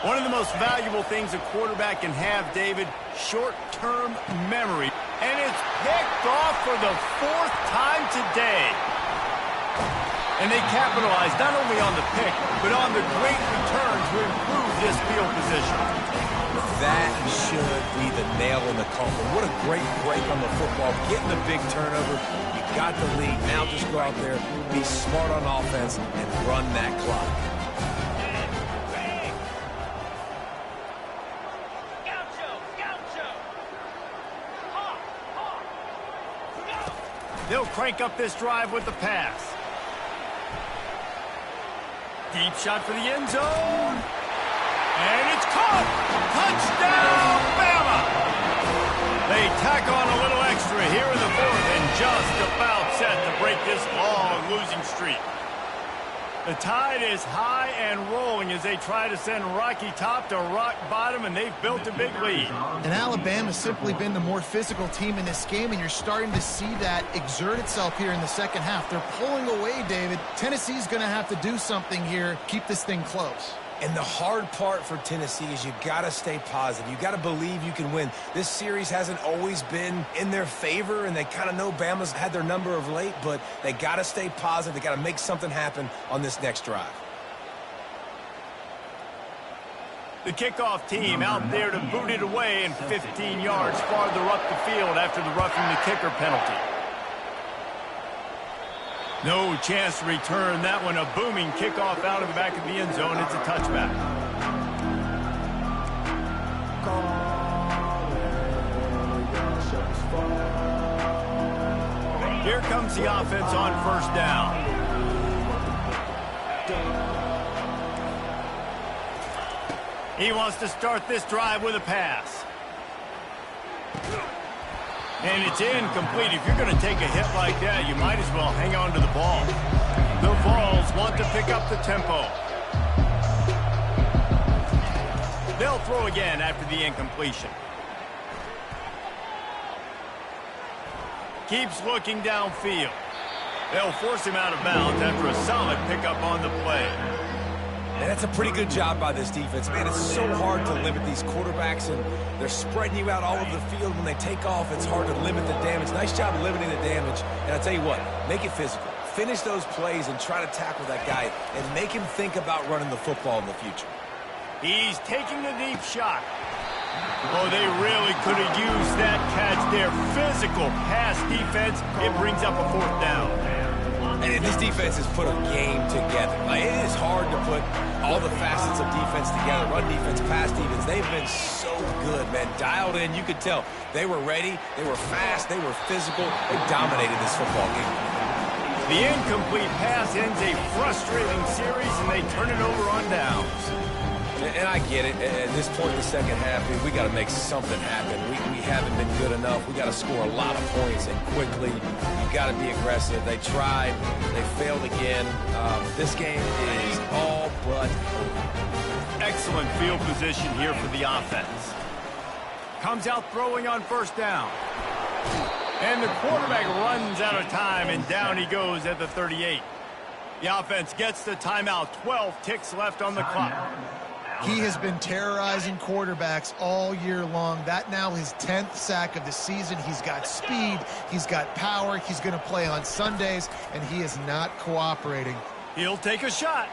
One of the most valuable things a quarterback can have, David, short-term memory. And it's picked off for the 4th time today. And they capitalized not only on the pick, but on the great return to improve this field position. That should be the nail in the coffin. What a great break on the football. Getting a big turnover. You got the lead. Now just go out there, be smart on offense, and run that clock. They'll crank up this drive with the pass. Deep shot for the end zone. And it's caught. Touchdown, Bama. They tack on a little extra here in the 4th and just about set to break this long losing streak. The tide is high and rolling as they try to send Rocky Top to rock bottom, and they've built a big lead. And Alabama's simply been the more physical team in this game, and you're starting to see that exert itself here in the second half. They're pulling away, David. Tennessee's going to have to do something here, keep this thing close. And the hard part for Tennessee is you got to stay positive. You got to believe you can win. This series hasn't always been in their favor, and they kind of know Bama's had their number of late, but they got to stay positive. They got to make something happen on this next drive. The kickoff team out there to boot it away and 15 yards farther up the field after the roughing the kicker penalty. No chance to return that one. A booming kickoff out of the back of the end zone. It's a touchback. Here comes the offense on first down. He wants to start this drive with a pass. And it's incomplete. If you're going to take a hit like that, you might as well hang on to the ball. The Vols want to pick up the tempo. They'll throw again after the incompletion. Keeps looking downfield. They'll force him out of bounds after a solid pickup on the play. And that's a pretty good job by this defense. Man, it's so hard to limit these quarterbacks, and they're spreading you out all over the field. When they take off, it's hard to limit the damage. Nice job of limiting the damage. And I tell you what, make it physical. Finish those plays and try to tackle that guy and make him think about running the football in the future. He's taking the deep shot. Oh, they really could have used that catch there. Physical pass defense. It brings up a 4th down. And this defense has put a game together. Like, it is hard to put all the facets of defense together. Run defense, pass defense. They've been so good, man. Dialed in. You could tell they were ready. They were fast. They were physical. They dominated this football game. The incomplete pass ends a frustrating series, and they turn it over on downs. And I get it. At this point in the second half, we got to make something happen. We haven't been good enough. We got to score a lot of points and quickly. You got to be aggressive. They tried. They failed again. This game is all but over. Excellent field position here for the offense. Comes out throwing on first down. And the quarterback runs out of time, and down he goes at the 38. The offense gets the timeout. 12 ticks left on the clock. He has been terrorizing quarterbacks all year long. That now his 10th sack of the season. He's got speed. He's got power. He's going to play on Sundays, and he is not cooperating. He'll take a shot.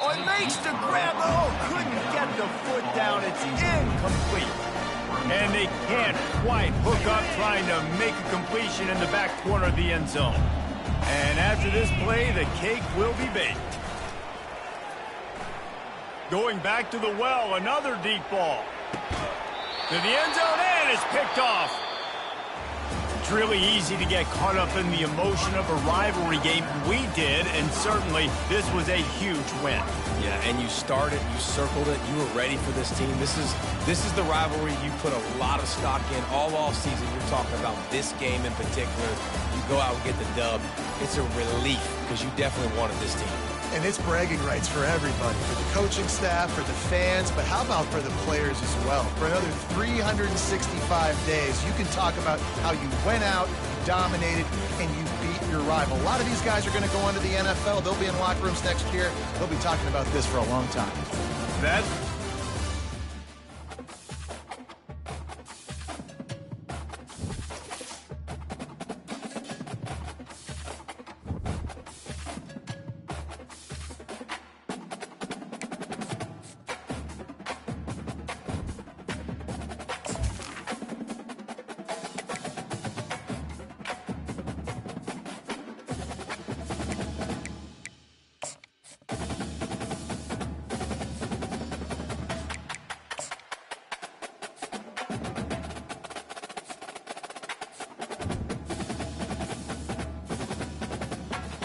Oh, it makes the grab. Oh, couldn't get the foot down. It's incomplete. And they can't quite hook up trying to make a completion in the back corner of the end zone. And after this play, the cake will be baked. Going back to the well, another deep ball. To the end zone, and it's picked off. It's really easy to get caught up in the emotion of a rivalry game. We did, and certainly this was a huge win. Yeah, and you started, you circled it, you were ready for this team. This is the rivalry you put a lot of stock in all off season. You're talking about this game in particular. You go out and get the dub. It's a relief because you definitely wanted this team. And it's bragging rights for everybody, for the coaching staff, for the fans, but how about for the players as well? For another 365 days, you can talk about how you went out, you dominated, and you beat your rival. A lot of these guys are going to go on to the NFL. They'll be in locker rooms next year. They'll be talking about this for a long time. That's